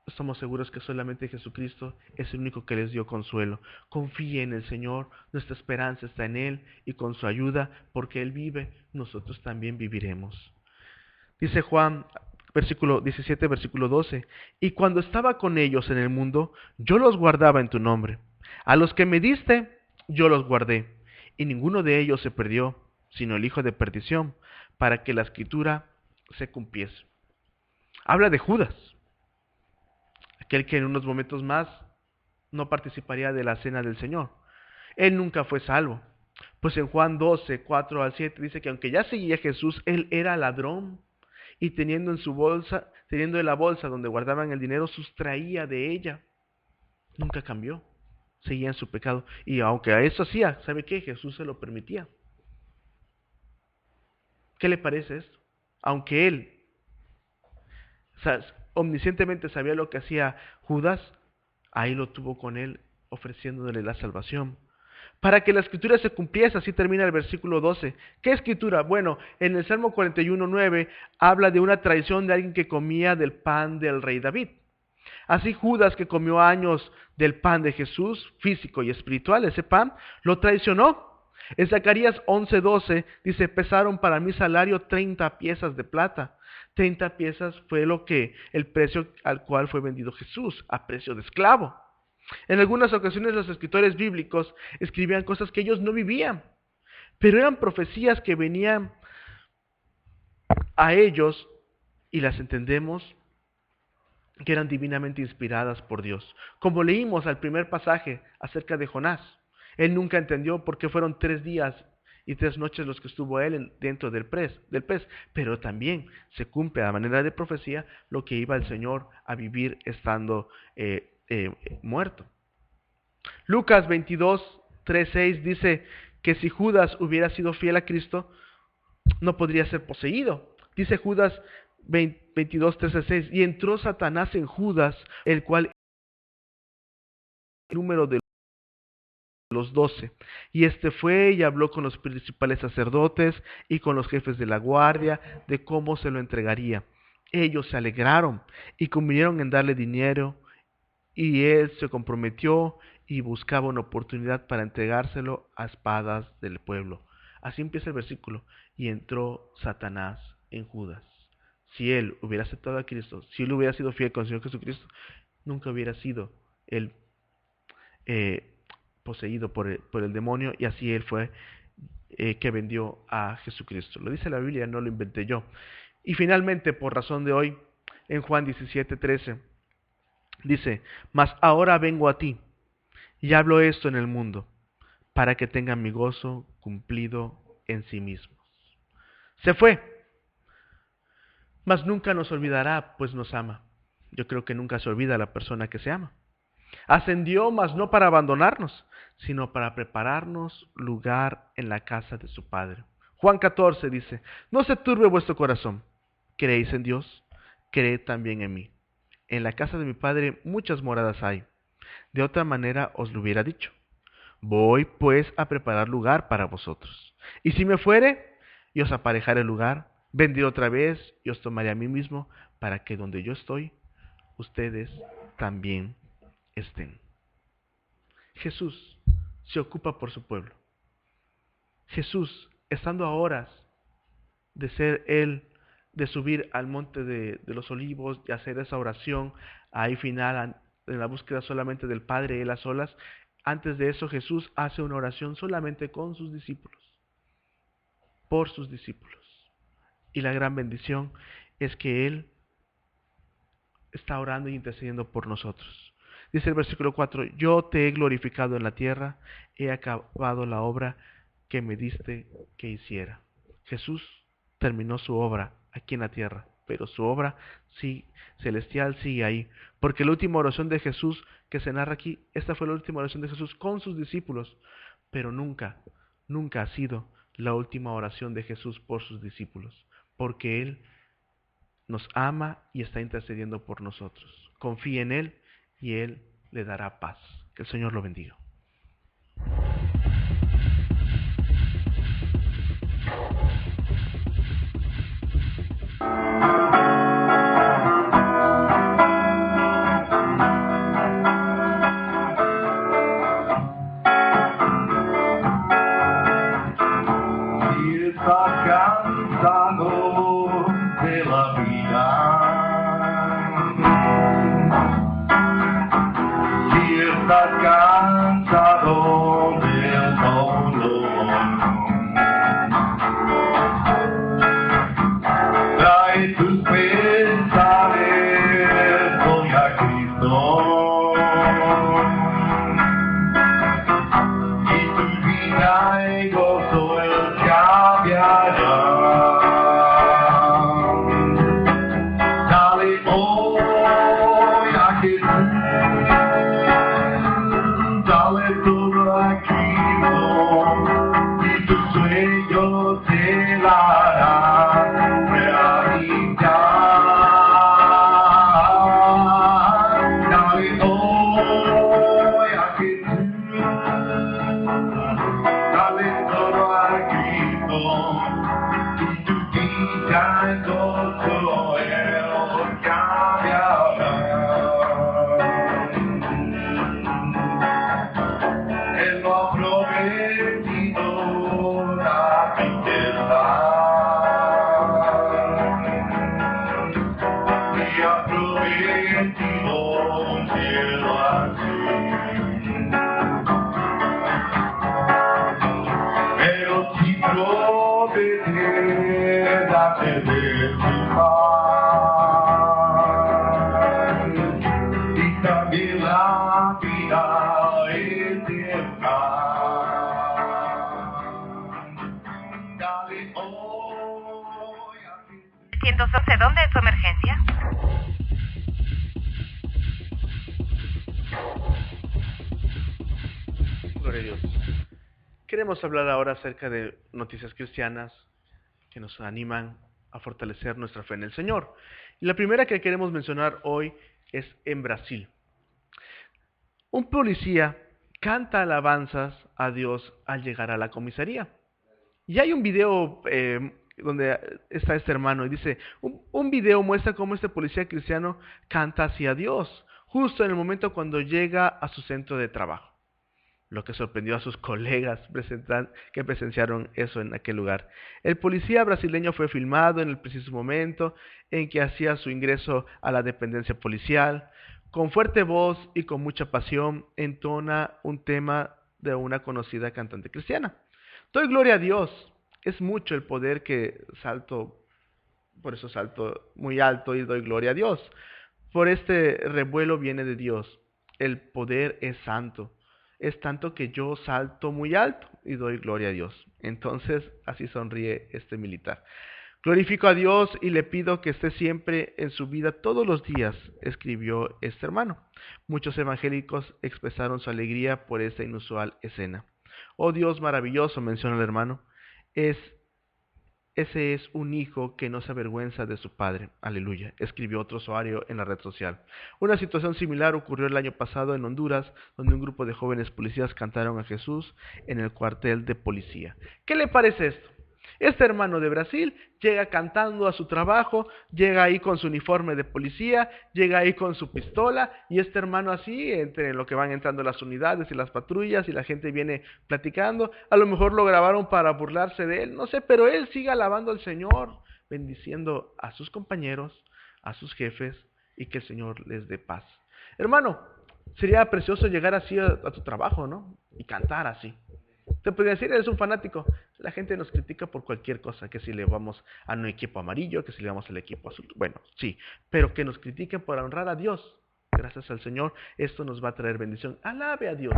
estamos seguros que solamente Jesucristo es el único que les dio consuelo. Confíe en el Señor, nuestra esperanza está en Él y con su ayuda, porque Él vive, nosotros también viviremos. Dice Juan Versículo 17, versículo 12. Y cuando estaba con ellos en el mundo, yo los guardaba en tu nombre. A los que me diste, yo los guardé. Y ninguno de ellos se perdió, sino el hijo de perdición, para que la escritura se cumpliese. Habla de Judas, aquel que en unos momentos más no participaría de la cena del Señor. Él nunca fue salvo. Pues en Juan 12, 4 al 7 dice que aunque ya seguía a Jesús, él era ladrón y teniendo en la bolsa donde guardaban el dinero, sustraía de ella. Nunca cambió. Seguía en su pecado. Y aunque a eso hacía, ¿sabe qué? Jesús se lo permitía. ¿Qué le parece esto? Aunque él omniscientemente sabía lo que hacía Judas, ahí lo tuvo con él, ofreciéndole la salvación. Para que la escritura se cumpliese, así termina el versículo 12. ¿Qué escritura? Bueno, en el Salmo 41:9 habla de una traición de alguien que comía del pan del rey David. Así Judas, que comió años del pan de Jesús, físico y espiritual, ese pan, lo traicionó. En Zacarías 11:12 dice, pesaron para mi salario 30 piezas de plata. 30 piezas fue el precio al cual fue vendido Jesús, a precio de esclavo. En algunas ocasiones los escritores bíblicos escribían cosas que ellos no vivían, pero eran profecías que venían a ellos y las entendemos que eran divinamente inspiradas por Dios. Como leímos al primer pasaje acerca de Jonás, él nunca entendió por qué fueron 3 días y 3 noches los que estuvo él dentro del pez, pero también se cumple a manera de profecía lo que iba el Señor a vivir estando muerto. Lucas 22:3-6 dice que si Judas hubiera sido fiel a Cristo, no podría ser poseído. Dice Judas 22:13-6, y entró Satanás en Judas, el cual el número de los 12. Y este fue y habló con los principales sacerdotes y con los jefes de la guardia de cómo se lo entregaría. Ellos se alegraron y convinieron en darle dinero, y él se comprometió y buscaba una oportunidad para entregárselo a espadas del pueblo. Así empieza el versículo. Y entró Satanás en Judas. Si él hubiera aceptado a Cristo, si él hubiera sido fiel con el Señor Jesucristo, nunca hubiera sido él poseído por el demonio, y así él fue que vendió a Jesucristo. Lo dice la Biblia, no lo inventé yo. Y finalmente, por razón de hoy, en Juan 17:13, dice, mas ahora vengo a ti, y hablo esto en el mundo, para que tengan mi gozo cumplido en sí mismos. Se fue, mas nunca nos olvidará, pues nos ama. Yo creo que nunca se olvida la persona que se ama. Ascendió, mas no para abandonarnos, sino para prepararnos lugar en la casa de su Padre. Juan 14 dice, no se turbe vuestro corazón. ¿Creéis en Dios? Creed también en mí. En la casa de mi Padre muchas moradas hay. De otra manera os lo hubiera dicho. Voy pues a preparar lugar para vosotros. Y si me fuere y os aparejaré el lugar, vendré otra vez y os tomaré a mí mismo, para que donde yo estoy, ustedes también estén. Jesús se ocupa por su pueblo. Jesús, estando a horas de ser él, de subir al monte de los olivos, de hacer esa oración ahí final, en la búsqueda solamente del Padre, él a solas, antes de eso Jesús hace una oración solamente con sus discípulos, por sus discípulos. Y la gran bendición es que él está orando e intercediendo por nosotros. Dice el versículo 4, yo te he glorificado en la tierra, he acabado la obra que me diste que hiciera. Jesús terminó su obra aquí en la tierra, pero su obra celestial sigue ahí, porque la última oración de Jesús que se narra aquí, esta fue la última oración de Jesús con sus discípulos, pero nunca ha sido la última oración de Jesús por sus discípulos, porque Él nos ama y está intercediendo por nosotros. Confíe en Él y Él le dará paz. Que el Señor lo bendiga. Cansado de la vida. estás cansado del dolor, trae tus pesares hoy a Cristo y tu vida y gozo Él cambiará. Dale hoy a Jesús, dale todo a Cristo y tus sueños se harán realidad. Dale hoy a Jesús, dale todo a Cristo y tu vida en gozo Él cambiará. Él lo ha prometido la fidelidad y ha prometido un cielo azul. Pero si promete darte de su paz y también la vida eterna. Dale hoy a Jesús. 111, ¿dónde es su emergencia? Gloria a Dios. Queremos hablar ahora acerca de noticias cristianas que nos animan a fortalecer nuestra fe en el Señor. Y la primera que queremos mencionar hoy es en Brasil. Un policía canta alabanzas a Dios al llegar a la comisaría. Y hay un video donde está este hermano y dice, un video muestra cómo este policía cristiano canta hacia Dios, justo en el momento cuando llega a su centro de trabajo. Lo que sorprendió a sus colegas que presenciaron eso en aquel lugar. El policía brasileño fue filmado en el preciso momento en que hacía su ingreso a la dependencia policial. Con fuerte voz y con mucha pasión entona un tema de una conocida cantante cristiana. Doy gloria a Dios. Es mucho el poder que salto, por eso salto muy alto y doy gloria a Dios. Por este revuelo viene de Dios. El poder es santo. Es tanto que yo salto muy alto y doy gloria a Dios. Entonces, así sonríe este militar. Glorifico a Dios y le pido que esté siempre en su vida todos los días, escribió este hermano. Muchos evangélicos expresaron su alegría por esta inusual escena. Oh Dios maravilloso, menciona el hermano, ese es un hijo que no se avergüenza de su padre. Aleluya, escribió otro usuario en la red social. Una situación similar ocurrió el año pasado en Honduras, donde un grupo de jóvenes policías cantaron a Jesús en el cuartel de policía. ¿Qué le parece esto? Este hermano de Brasil llega cantando a su trabajo, llega ahí con su uniforme de policía, llega ahí con su pistola, y este hermano así, entre lo que van entrando las unidades y las patrullas y la gente viene platicando, a lo mejor lo grabaron para burlarse de él, no sé, pero él sigue alabando al Señor, bendiciendo a sus compañeros, a sus jefes, y que el Señor les dé paz. Hermano, sería precioso llegar así a tu trabajo, ¿no? Y cantar así. Te podría decir, eres un fanático. La gente nos critica por cualquier cosa, que si le vamos a un equipo amarillo, que si le vamos al equipo azul. Bueno, sí, pero que nos critiquen por honrar a Dios. Gracias al Señor, esto nos va a traer bendición. Alabe a Dios.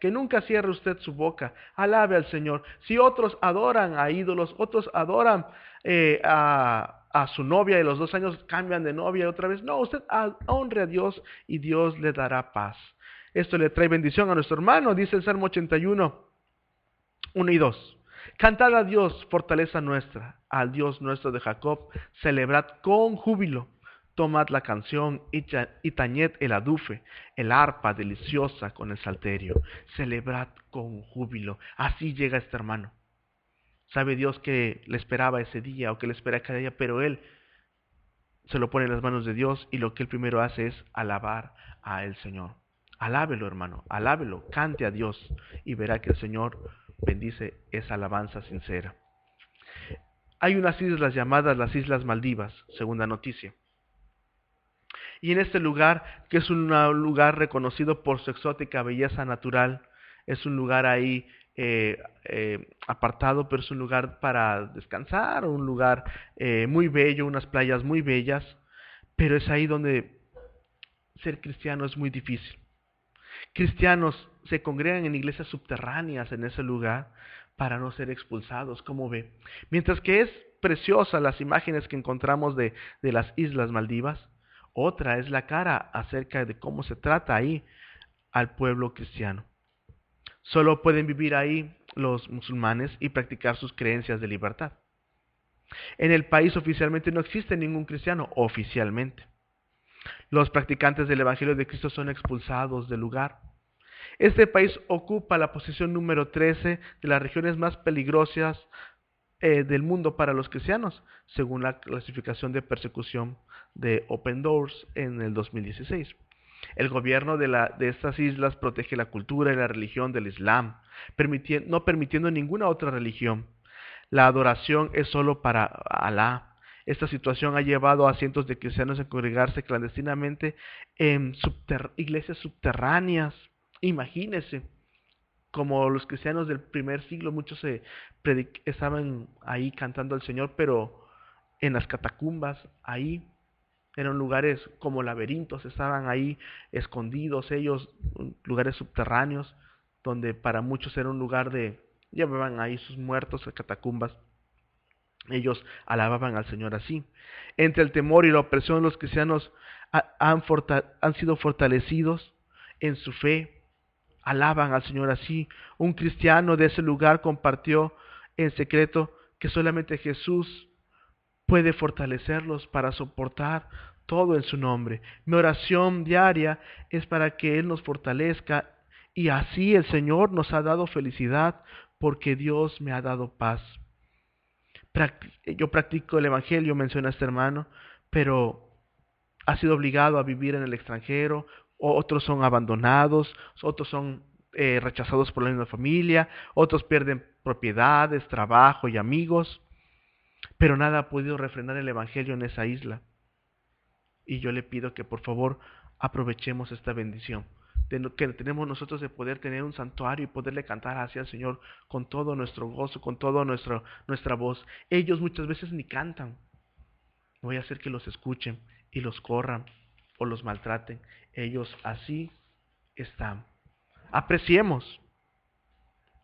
Que nunca cierre usted su boca. Alabe al Señor. Si otros adoran a ídolos, otros adoran a su novia y los 2 años cambian de novia otra vez. No, usted honre a Dios y Dios le dará paz. Esto le trae bendición a nuestro hermano, dice el Salmo 81. 1 y 2. Cantad a Dios, fortaleza nuestra, al Dios nuestro de Jacob, celebrad con júbilo. Tomad la canción y tañed el adufe, el arpa deliciosa con el salterio. Celebrad con júbilo. Así llega este hermano. Sabe Dios que le esperaba ese día o que le espera cada día, pero él se lo pone en las manos de Dios y lo que él primero hace es alabar a el Señor. Alábelo, hermano, alábelo, cante a Dios y verá que el Señor bendice esa alabanza sincera. Hay unas islas llamadas las Islas Maldivas, segunda noticia. Y en este lugar, que es un lugar reconocido por su exótica belleza natural, es un lugar ahí apartado, pero es un lugar para descansar, un lugar muy bello, unas playas muy bellas, pero es ahí donde ser cristiano es muy difícil. Cristianos se congregan en iglesias subterráneas en ese lugar para no ser expulsados, como ve. Mientras que es preciosa las imágenes que encontramos de las Islas Maldivas, otra es la cara acerca de cómo se trata ahí al pueblo cristiano. Solo pueden vivir ahí los musulmanes y practicar sus creencias de libertad. En el país oficialmente no existe ningún cristiano, oficialmente. Los practicantes del Evangelio de Cristo son expulsados del lugar. Este país ocupa la posición número 13 de las regiones más peligrosas del mundo para los cristianos, según la clasificación de persecución de Open Doors en el 2016. El gobierno de estas islas protege la cultura y la religión del Islam, no permitiendo ninguna otra religión. La adoración es solo para Alá. Esta situación ha llevado a cientos de cristianos a congregarse clandestinamente en iglesias subterráneas. Imagínense, como los cristianos del primer siglo, muchos estaban ahí cantando al Señor, pero en las catacumbas, ahí eran lugares como laberintos, estaban ahí escondidos ellos, lugares subterráneos, donde para muchos era un lugar llevaban ahí sus muertos a catacumbas. Ellos alababan al Señor así. Entre el temor y la opresión, los cristianos han sido fortalecidos en su fe, alaban al Señor así. Un cristiano de ese lugar compartió en secreto que solamente Jesús puede fortalecerlos para soportar todo en su nombre. Mi oración diaria es para que Él nos fortalezca y así el Señor nos ha dado felicidad porque Dios me ha dado paz. Yo practico el Evangelio, menciona este hermano, pero ha sido obligado a vivir en el extranjero, otros son abandonados, otros son rechazados por la misma familia, otros pierden propiedades, trabajo y amigos, pero nada ha podido refrenar el Evangelio en esa isla. Y yo le pido que por favor aprovechemos esta bendición que tenemos nosotros de poder tener un santuario y poderle cantar hacia el Señor con todo nuestro gozo, con toda nuestra voz. Ellos muchas veces ni cantan. Voy a hacer que los escuchen y los corran o los maltraten. Ellos así están. Apreciemos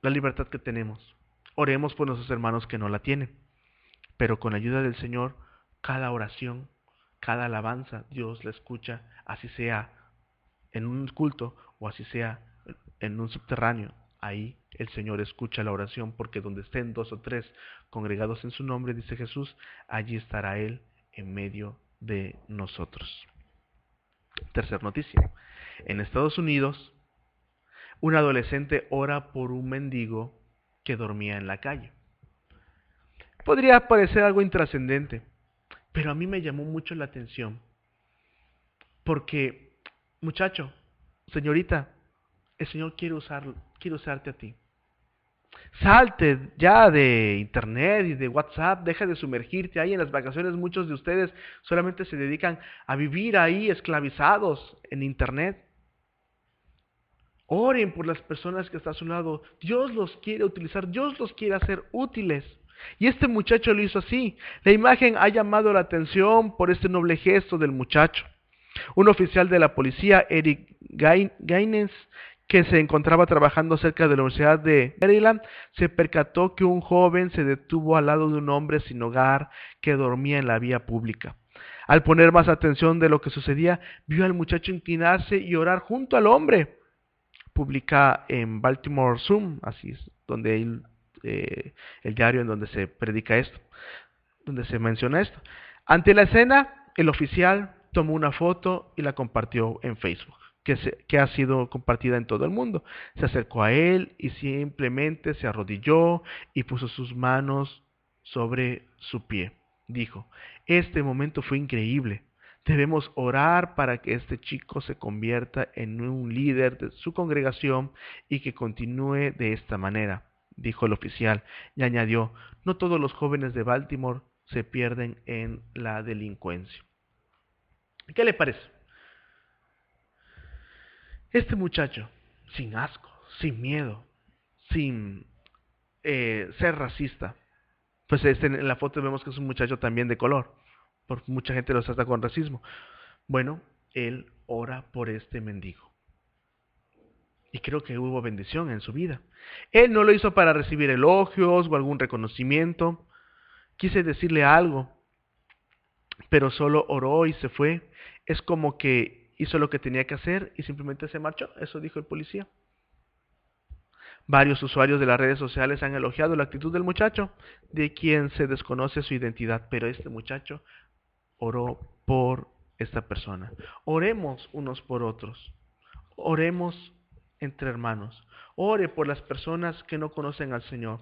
la libertad que tenemos. Oremos por nuestros hermanos que no la tienen. Pero con la ayuda del Señor, cada oración, cada alabanza, Dios la escucha, así sea en un culto o así sea en un subterráneo. Ahí el Señor escucha la oración, porque donde estén 2 o 3 congregados en su nombre, dice Jesús, allí estará Él en medio de nosotros. Tercer noticia. En Estados Unidos, un adolescente ora por un mendigo que dormía en la calle. Podría parecer algo intrascendente, pero a mí me llamó mucho la atención, porque, muchacho, señorita, el Señor quiere usarte a ti. Salte ya de internet y de WhatsApp, deja de sumergirte ahí en las vacaciones. Muchos de ustedes solamente se dedican a vivir ahí esclavizados en internet. Oren por las personas que están a su lado. Dios los quiere utilizar, Dios los quiere hacer útiles. Y este muchacho lo hizo así. La imagen ha llamado la atención por este noble gesto del muchacho. Un oficial de la policía, Eric Gaines, que se encontraba trabajando cerca de la Universidad de Maryland, se percató que un joven se detuvo al lado de un hombre sin hogar que dormía en la vía pública. Al poner más atención de lo que sucedía, vio al muchacho inclinarse y orar junto al hombre. Publica en Baltimore Sun, así es, donde el diario en donde se predica esto, donde se menciona esto. Ante la escena, el oficial tomó una foto y la compartió en Facebook, que ha sido compartida en todo el mundo. Se acercó a él y simplemente se arrodilló y puso sus manos sobre su pie. Dijo: este momento fue increíble. Debemos orar para que este chico se convierta en un líder de su congregación y que continúe de esta manera, dijo el oficial, y añadió: no todos los jóvenes de Baltimore se pierden en la delincuencia. ¿Qué le parece? Este muchacho, sin asco, sin miedo, sin ser racista, pues en la foto vemos que es un muchacho también de color, por mucha gente lo trata con racismo. Bueno, él ora por este mendigo. Y creo que hubo bendición en su vida. Él no lo hizo para recibir elogios o algún reconocimiento. Quise decirle algo, pero solo oró y se fue. Es como que hizo lo que tenía que hacer y simplemente se marchó. Eso dijo el policía. Varios usuarios de las redes sociales han elogiado la actitud del muchacho, de quien se desconoce su identidad, pero este muchacho oró por esta persona. Oremos unos por otros. Oremos entre hermanos. Ore por las personas que no conocen al Señor.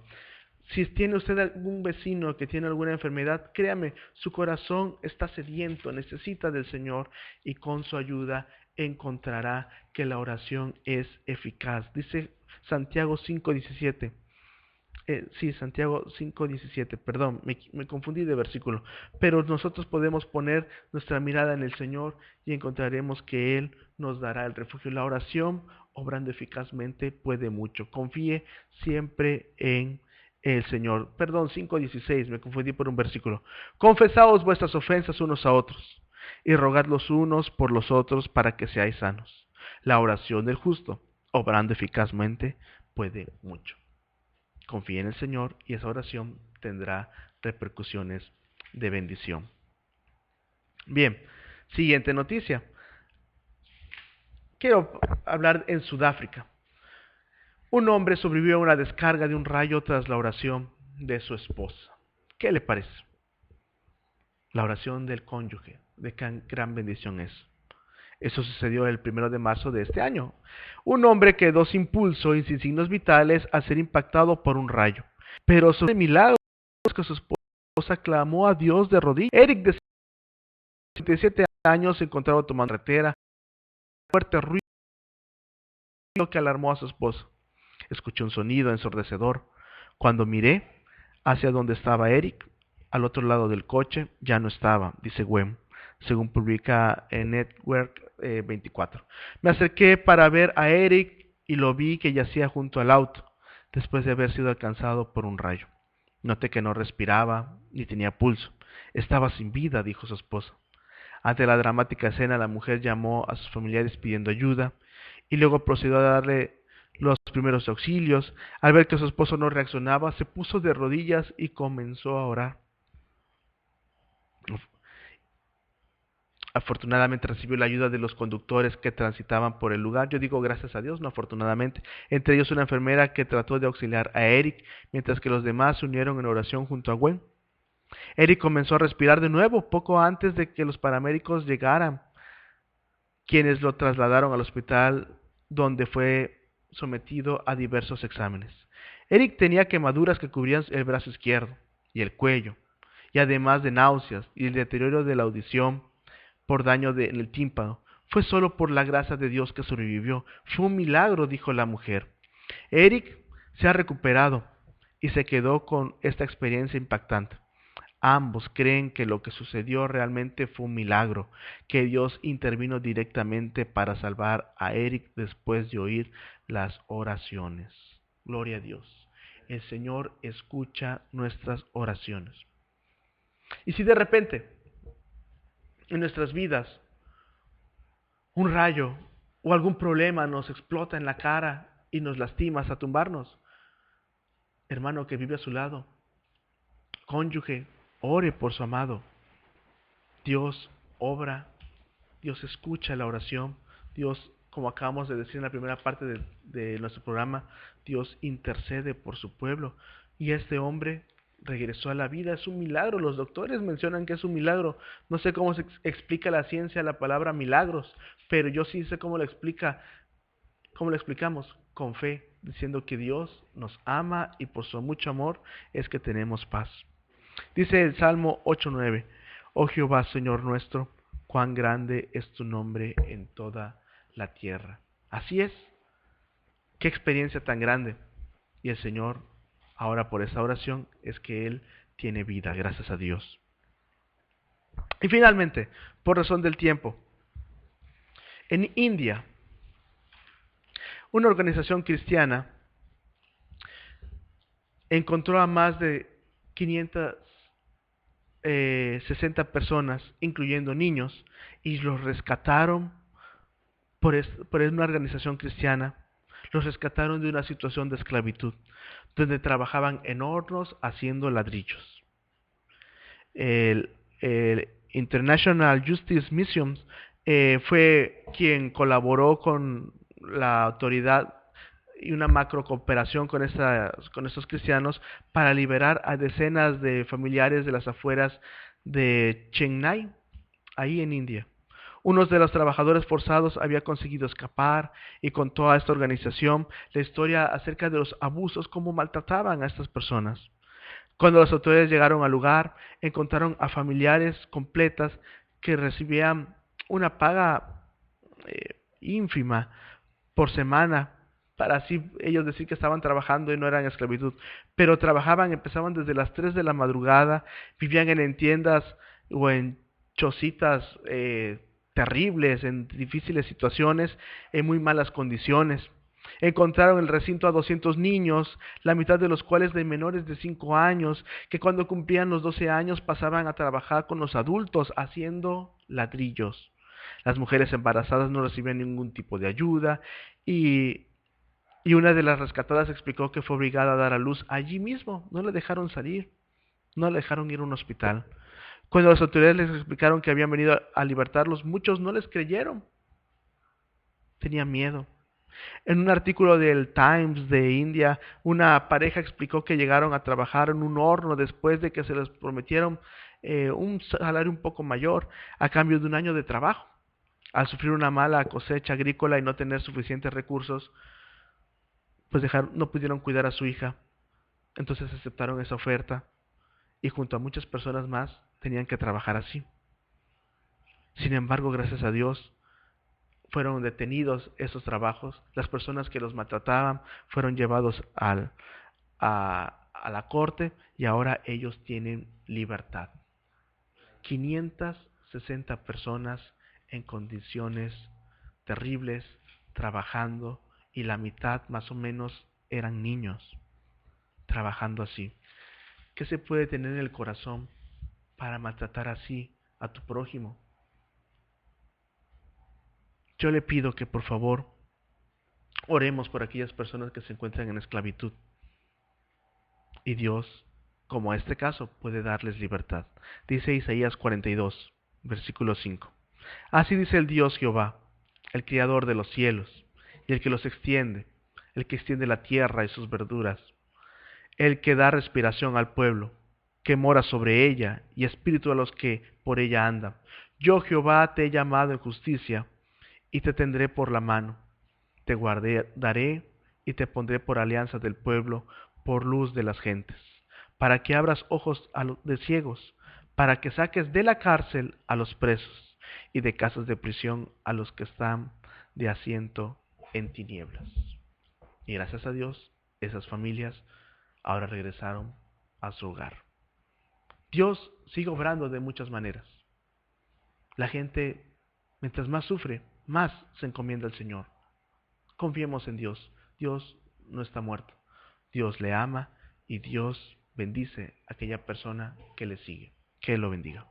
Si tiene usted algún vecino que tiene alguna enfermedad, créame, su corazón está sediento, necesita del Señor y con su ayuda encontrará que la oración es eficaz. Dice Santiago 5:17. Santiago 5:17, perdón, me confundí de versículo. Pero nosotros podemos poner nuestra mirada en el Señor y encontraremos que Él nos dará el refugio. La oración, obrando eficazmente, puede mucho. Confíe siempre en el Señor. Perdón, 5:16, me confundí por un versículo. Confesaos vuestras ofensas unos a otros y rogad los unos por los otros para que seáis sanos. La oración del justo, obrando eficazmente, puede mucho. Confíe en el Señor y esa oración tendrá repercusiones de bendición. Bien, siguiente noticia. Quiero hablar en Sudáfrica. Un hombre sobrevivió a una descarga de un rayo tras la oración de su esposa. ¿Qué le parece? La oración del cónyuge, de qué gran bendición es. Eso sucedió el 1 de marzo de este año. Un hombre quedó sin pulso y sin signos vitales al ser impactado por un rayo. Pero sobre el milagro que su esposa clamó a Dios de rodillas. Eric, de 77 años, se encontraba tomando carretera. Un fuerte ruido que alarmó a su esposa. Escuché un sonido ensordecedor. Cuando miré hacia donde estaba Eric, al otro lado del coche, ya no estaba, dice Gwen, según publica en Network 24. Me acerqué para ver a Eric y lo vi que yacía junto al auto, después de haber sido alcanzado por un rayo. Noté que no respiraba ni tenía pulso. Estaba sin vida, dijo su esposa. Ante la dramática escena, la mujer llamó a sus familiares pidiendo ayuda y luego procedió a darle los primeros auxilios. Al ver que su esposo no reaccionaba, se puso de rodillas y comenzó a orar. Afortunadamente recibió la ayuda de los conductores que transitaban por el lugar. Yo digo gracias a Dios, no afortunadamente. Entre ellos una enfermera que trató de auxiliar a Eric, mientras que los demás se unieron en oración junto a Gwen. Eric comenzó a respirar de nuevo poco antes de que los paramédicos llegaran, quienes lo trasladaron al hospital donde fue sometido a diversos exámenes. Eric tenía quemaduras que cubrían el brazo izquierdo y el cuello, y además de náuseas y el deterioro de la audición por daño en el tímpano. Fue solo por la gracia de Dios que sobrevivió. Fue un milagro, dijo la mujer. Eric se ha recuperado y se quedó con esta experiencia impactante. Ambos creen que lo que sucedió realmente fue un milagro, que Dios intervino directamente para salvar a Eric después de oír las oraciones. Gloria a Dios. El Señor escucha nuestras oraciones. Y si de repente en nuestras vidas un rayo o algún problema nos explota en la cara y nos lastima hasta tumbarnos, hermano que vive a su lado, cónyuge, ore por su amado. Dios obra, Dios escucha la oración, Dios, como acabamos de decir en la primera parte de nuestro programa, Dios intercede por su pueblo. Y este hombre regresó a la vida, es un milagro. Los doctores mencionan que es un milagro. No sé cómo se explica la ciencia la palabra milagros, pero yo sí sé cómo lo explicamos, con fe, diciendo que Dios nos ama y por su mucho amor es que tenemos paz. Dice el Salmo 8:9, oh Jehová, Señor nuestro, cuán grande es tu nombre en toda la tierra. Así es, qué experiencia tan grande. Y el Señor, ahora por esa oración, es que Él tiene vida, gracias a Dios. Y finalmente, por razón del tiempo, en India Una organización cristiana encontró a más de 560 personas, incluyendo niños, y los rescataron por una organización cristiana. Los rescataron de una situación de esclavitud, donde trabajaban en hornos haciendo ladrillos. El International Justice Mission fue quien colaboró con la autoridad y una macro cooperación con estos cristianos para liberar a decenas de familiares de las afueras de Chennai, ahí en India. Uno de los trabajadores forzados había conseguido escapar y contó a esta organización la historia acerca de los abusos, cómo maltrataban a estas personas. Cuando las autoridades llegaron al lugar, encontraron a familiares completas que recibían una paga ínfima por semana, para así ellos decir que estaban trabajando y no eran esclavitud, pero trabajaban, empezaban desde las 3 de la madrugada, vivían en tiendas o en chocitas terribles, en difíciles situaciones, en muy malas condiciones. Encontraron el recinto a 200 niños, la mitad de los cuales de menores de 5 años, que cuando cumplían los 12 años pasaban a trabajar con los adultos haciendo ladrillos. Las mujeres embarazadas no recibían ningún tipo de ayuda y una de las rescatadas explicó que fue obligada a dar a luz allí mismo. No le dejaron salir, no le dejaron ir a un hospital. Cuando las autoridades les explicaron que habían venido a libertarlos, muchos no les creyeron. Tenían miedo. En un artículo del Times de India, una pareja explicó que llegaron a trabajar en un horno después de que se les prometieron un salario un poco mayor a cambio de un año de trabajo. Al sufrir una mala cosecha agrícola y no tener suficientes recursos, pues no pudieron cuidar a su hija. Entonces aceptaron esa oferta y junto a muchas personas más tenían que trabajar así. Sin embargo, gracias a Dios, fueron detenidos esos trabajos. Las personas que los maltrataban fueron llevados a la corte y ahora ellos tienen libertad. 560 personas en condiciones terribles, trabajando, y la mitad más o menos eran niños, trabajando así. ¿Qué se puede tener en el corazón para maltratar así a tu prójimo? Yo le pido que por favor oremos por aquellas personas que se encuentran en esclavitud. Y Dios, como este caso, puede darles libertad. Dice Isaías 42, versículo 5. Así dice el Dios Jehová, el Criador de los cielos, y el que los extiende, el que extiende la tierra y sus verduras, el que da respiración al pueblo, que mora sobre ella, y espíritu a los que por ella andan. Yo Jehová te he llamado en justicia, y te tendré por la mano. Te guardaré y te pondré por alianza del pueblo, por luz de las gentes, para que abras ojos de ciegos, para que saques de la cárcel a los presos, y de casas de prisión a los que están de asiento en tinieblas. Y gracias a Dios, esas familias ahora regresaron a su hogar. Dios sigue obrando de muchas maneras. La gente, mientras más sufre, más se encomienda al Señor. Confiemos en Dios. Dios no está muerto. Dios le ama y Dios bendice a aquella persona que le sigue. Que Él lo bendiga.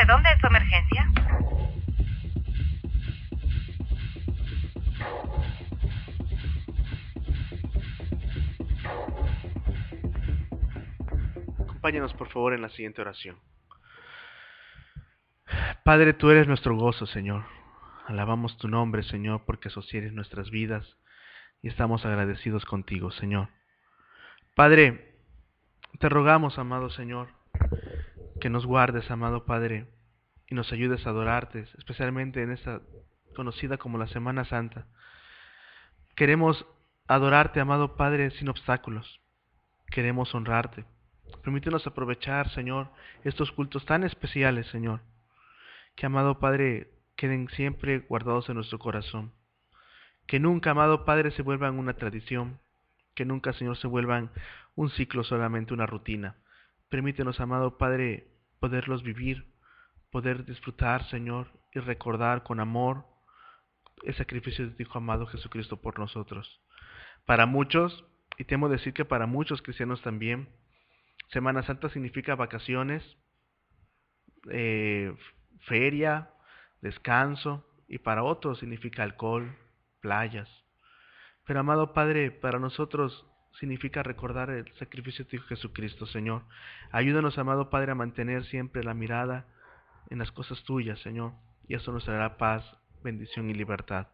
dónde es tu emergencia? Acompáñanos por favor en la siguiente oración. Padre, tú eres nuestro gozo, Señor. Alabamos tu nombre, Señor, porque sostienes nuestras vidas y estamos agradecidos contigo, Señor. Padre, te rogamos, amado Señor, que nos guardes, amado Padre, y nos ayudes a adorarte, especialmente en esta conocida como la Semana Santa. Queremos adorarte, amado Padre, sin obstáculos. Queremos honrarte. Permítenos aprovechar, Señor, estos cultos tan especiales, Señor, que, amado Padre, queden siempre guardados en nuestro corazón. Que nunca, amado Padre, se vuelvan una tradición. Que nunca, Señor, se vuelvan un ciclo, solamente una rutina. Permítenos, amado Padre, poderlos vivir, poder disfrutar, Señor, y recordar con amor el sacrificio de tu Hijo amado Jesucristo por nosotros. Para muchos, y temo decir que para muchos cristianos también, Semana Santa significa vacaciones, feria, descanso, y para otros significa alcohol, playas. Pero, amado Padre, para nosotros significa recordar el sacrificio de tu Hijo Jesucristo, Señor. Ayúdanos, amado Padre, a mantener siempre la mirada en las cosas tuyas, Señor, y eso nos dará paz, bendición y libertad.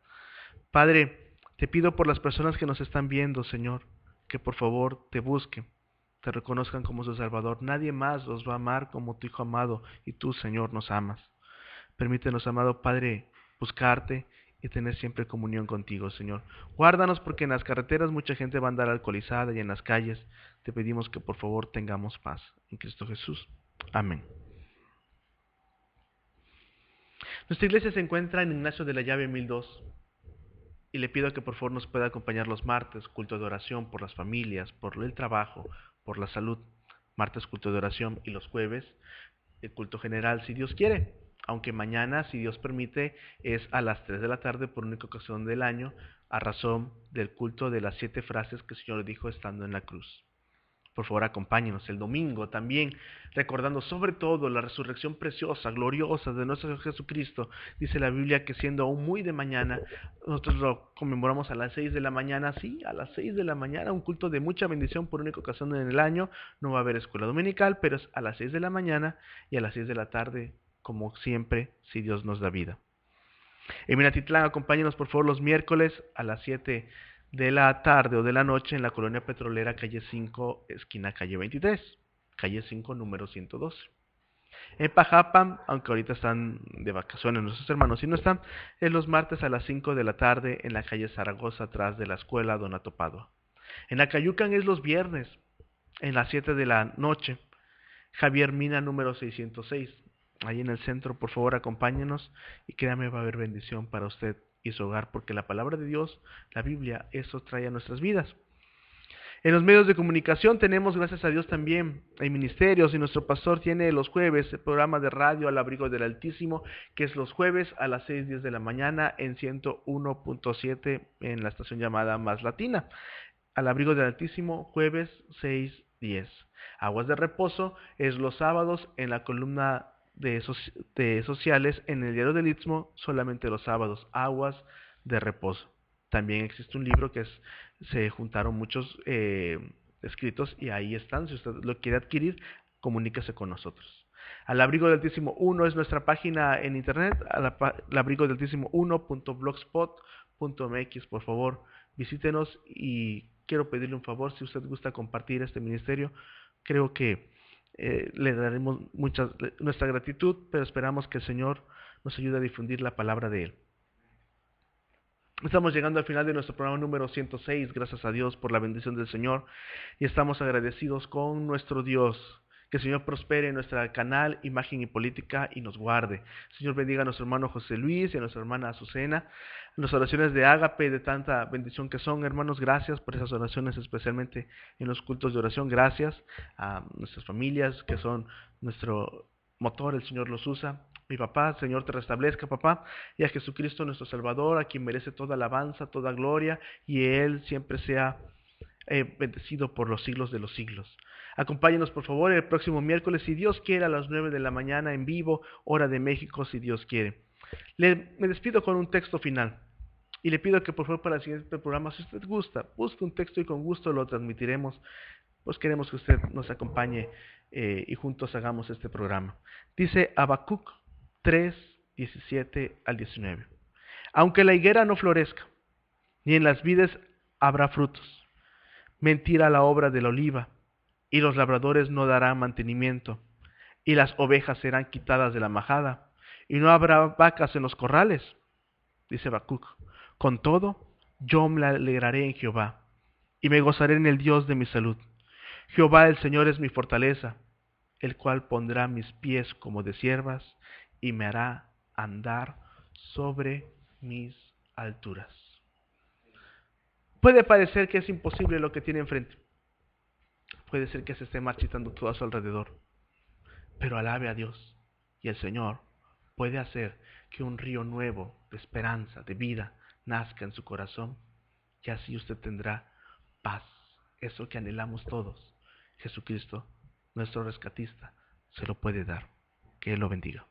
Padre, te pido por las personas que nos están viendo, Señor, que por favor te busquen, te reconozcan como su Salvador. Nadie más los va a amar como tu Hijo amado, y tú, Señor, nos amas. Permítenos, amado Padre, buscarte y tener siempre comunión contigo, Señor. Guárdanos porque en las carreteras mucha gente va a andar alcoholizada y en las calles te pedimos que por favor tengamos paz. En Cristo Jesús. Amén. Nuestra iglesia se encuentra en Ignacio de la Llave 1002 y le pido que por favor nos pueda acompañar los martes, culto de oración por las familias, por el trabajo, por la salud. Martes, culto de oración, y los jueves, el culto general, si Dios quiere. Aunque mañana, si Dios permite, es a las 3 de la tarde por única ocasión del año, a razón del culto de las 7 frases que el Señor dijo estando en la cruz. Por favor, acompáñenos el domingo también, recordando sobre todo la resurrección preciosa, gloriosa de nuestro Señor Jesucristo. Dice la Biblia que siendo aún muy de mañana, nosotros lo conmemoramos a las 6 de la mañana, sí, a las 6 de la mañana, un culto de mucha bendición por única ocasión en el año. No va a haber escuela dominical, pero es a las 6 de la mañana y a las 6 de la tarde, como siempre, si Dios nos da vida. En Minatitlán, acompáñenos por favor los miércoles a las 7 de la tarde o de la noche en la colonia petrolera, calle 5, esquina calle 23, calle 5, número 112. En Pajapan, aunque ahorita están de vacaciones nuestros hermanos, si no están, es los martes a las 5 de la tarde en la calle Zaragoza, atrás de la escuela Donato Padua. En Acayucan es los viernes, en las 7 de la noche, Javier Mina, número 606. Ahí en el centro, por favor, acompáñenos y créame, va a haber bendición para usted y su hogar, porque la palabra de Dios, la Biblia, eso trae a nuestras vidas. En los medios de comunicación tenemos, gracias a Dios también, hay ministerios, y nuestro pastor tiene los jueves el programa de radio Al Abrigo del Altísimo, que es los jueves a las 6:10 de la mañana en 101.7 en la estación llamada Más Latina. Al Abrigo del Altísimo, jueves 6:10. Aguas de Reposo es los sábados en la columna de sociales en el Diario del Istmo, solamente los sábados, Aguas de Reposo. También existe un libro que se juntaron muchos escritos y ahí están. Si usted lo quiere adquirir, comuníquese con nosotros. Al Abrigo del Altísimo 1 es nuestra página en internet, alabrigodelaltísimo1.blogspot.mx. Por favor, visítenos y quiero pedirle un favor, si usted gusta compartir este ministerio, creo que le daremos nuestra gratitud, pero esperamos que el Señor nos ayude a difundir la palabra de Él. Estamos llegando al final de nuestro programa número 106, gracias a Dios por la bendición del Señor, y estamos agradecidos con nuestro Dios. Que el Señor prospere nuestro canal Imagen y Política y nos guarde. El Señor bendiga a nuestro hermano José Luis y a nuestra hermana Azucena. Las oraciones de ágape, de tanta bendición que son, hermanos, gracias por esas oraciones, especialmente en los cultos de oración. Gracias a nuestras familias que son nuestro motor, el Señor los usa. Mi papá, Señor, te restablezca, papá, y a Jesucristo nuestro Salvador, a quien merece toda alabanza, toda gloria, y Él siempre sea bendecido por los siglos de los siglos. Acompáñenos por favor el próximo miércoles, si Dios quiere, a las 9 de la mañana en vivo, hora de México, si Dios quiere. Me despido con un texto final y le pido que por favor para el siguiente programa, si usted gusta, busque un texto y con gusto lo transmitiremos. Pues queremos que usted nos acompañe y juntos hagamos este programa. Dice Habacuc 3, 17 al 19. Aunque la higuera no florezca, ni en las vides habrá frutos, mentira la obra de la oliva, y los labradores no darán mantenimiento, y las ovejas serán quitadas de la majada, y no habrá vacas en los corrales. Dice Habacuc, con todo, yo me alegraré en Jehová, y me gozaré en el Dios de mi salud. Jehová el Señor es mi fortaleza, el cual pondrá mis pies como de ciervas, y me hará andar sobre mis alturas. Puede parecer que es imposible lo que tiene enfrente. Puede ser que se esté marchitando todo a su alrededor. Pero alabe a Dios, y el Señor puede hacer que un río nuevo de esperanza, de vida, nazca en su corazón, y así usted tendrá paz, eso que anhelamos todos. Jesucristo, nuestro rescatista, se lo puede dar. Que Él lo bendiga.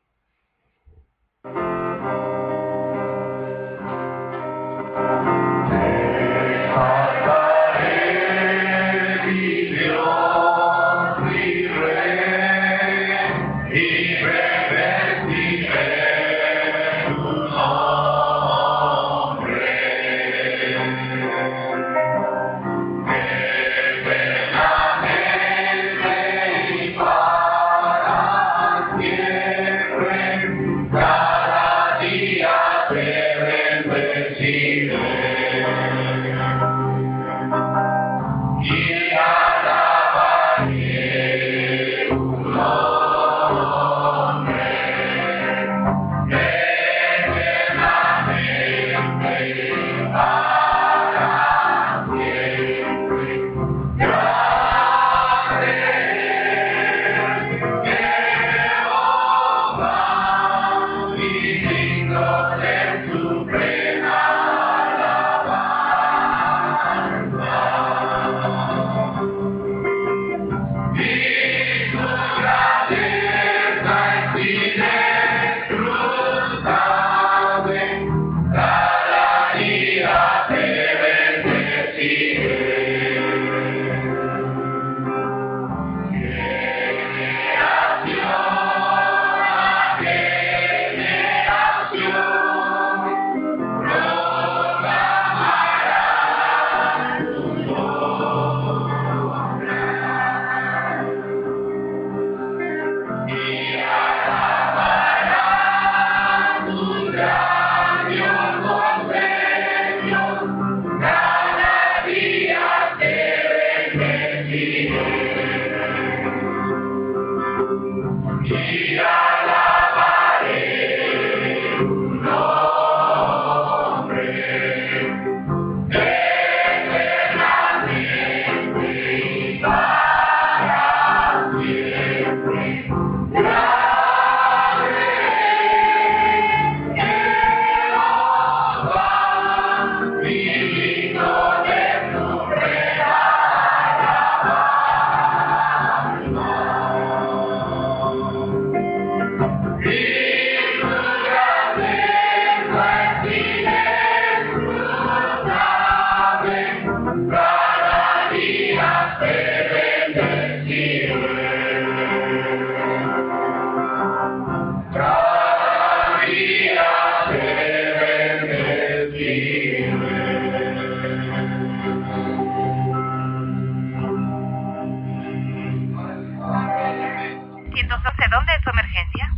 ¿Dónde es su emergencia?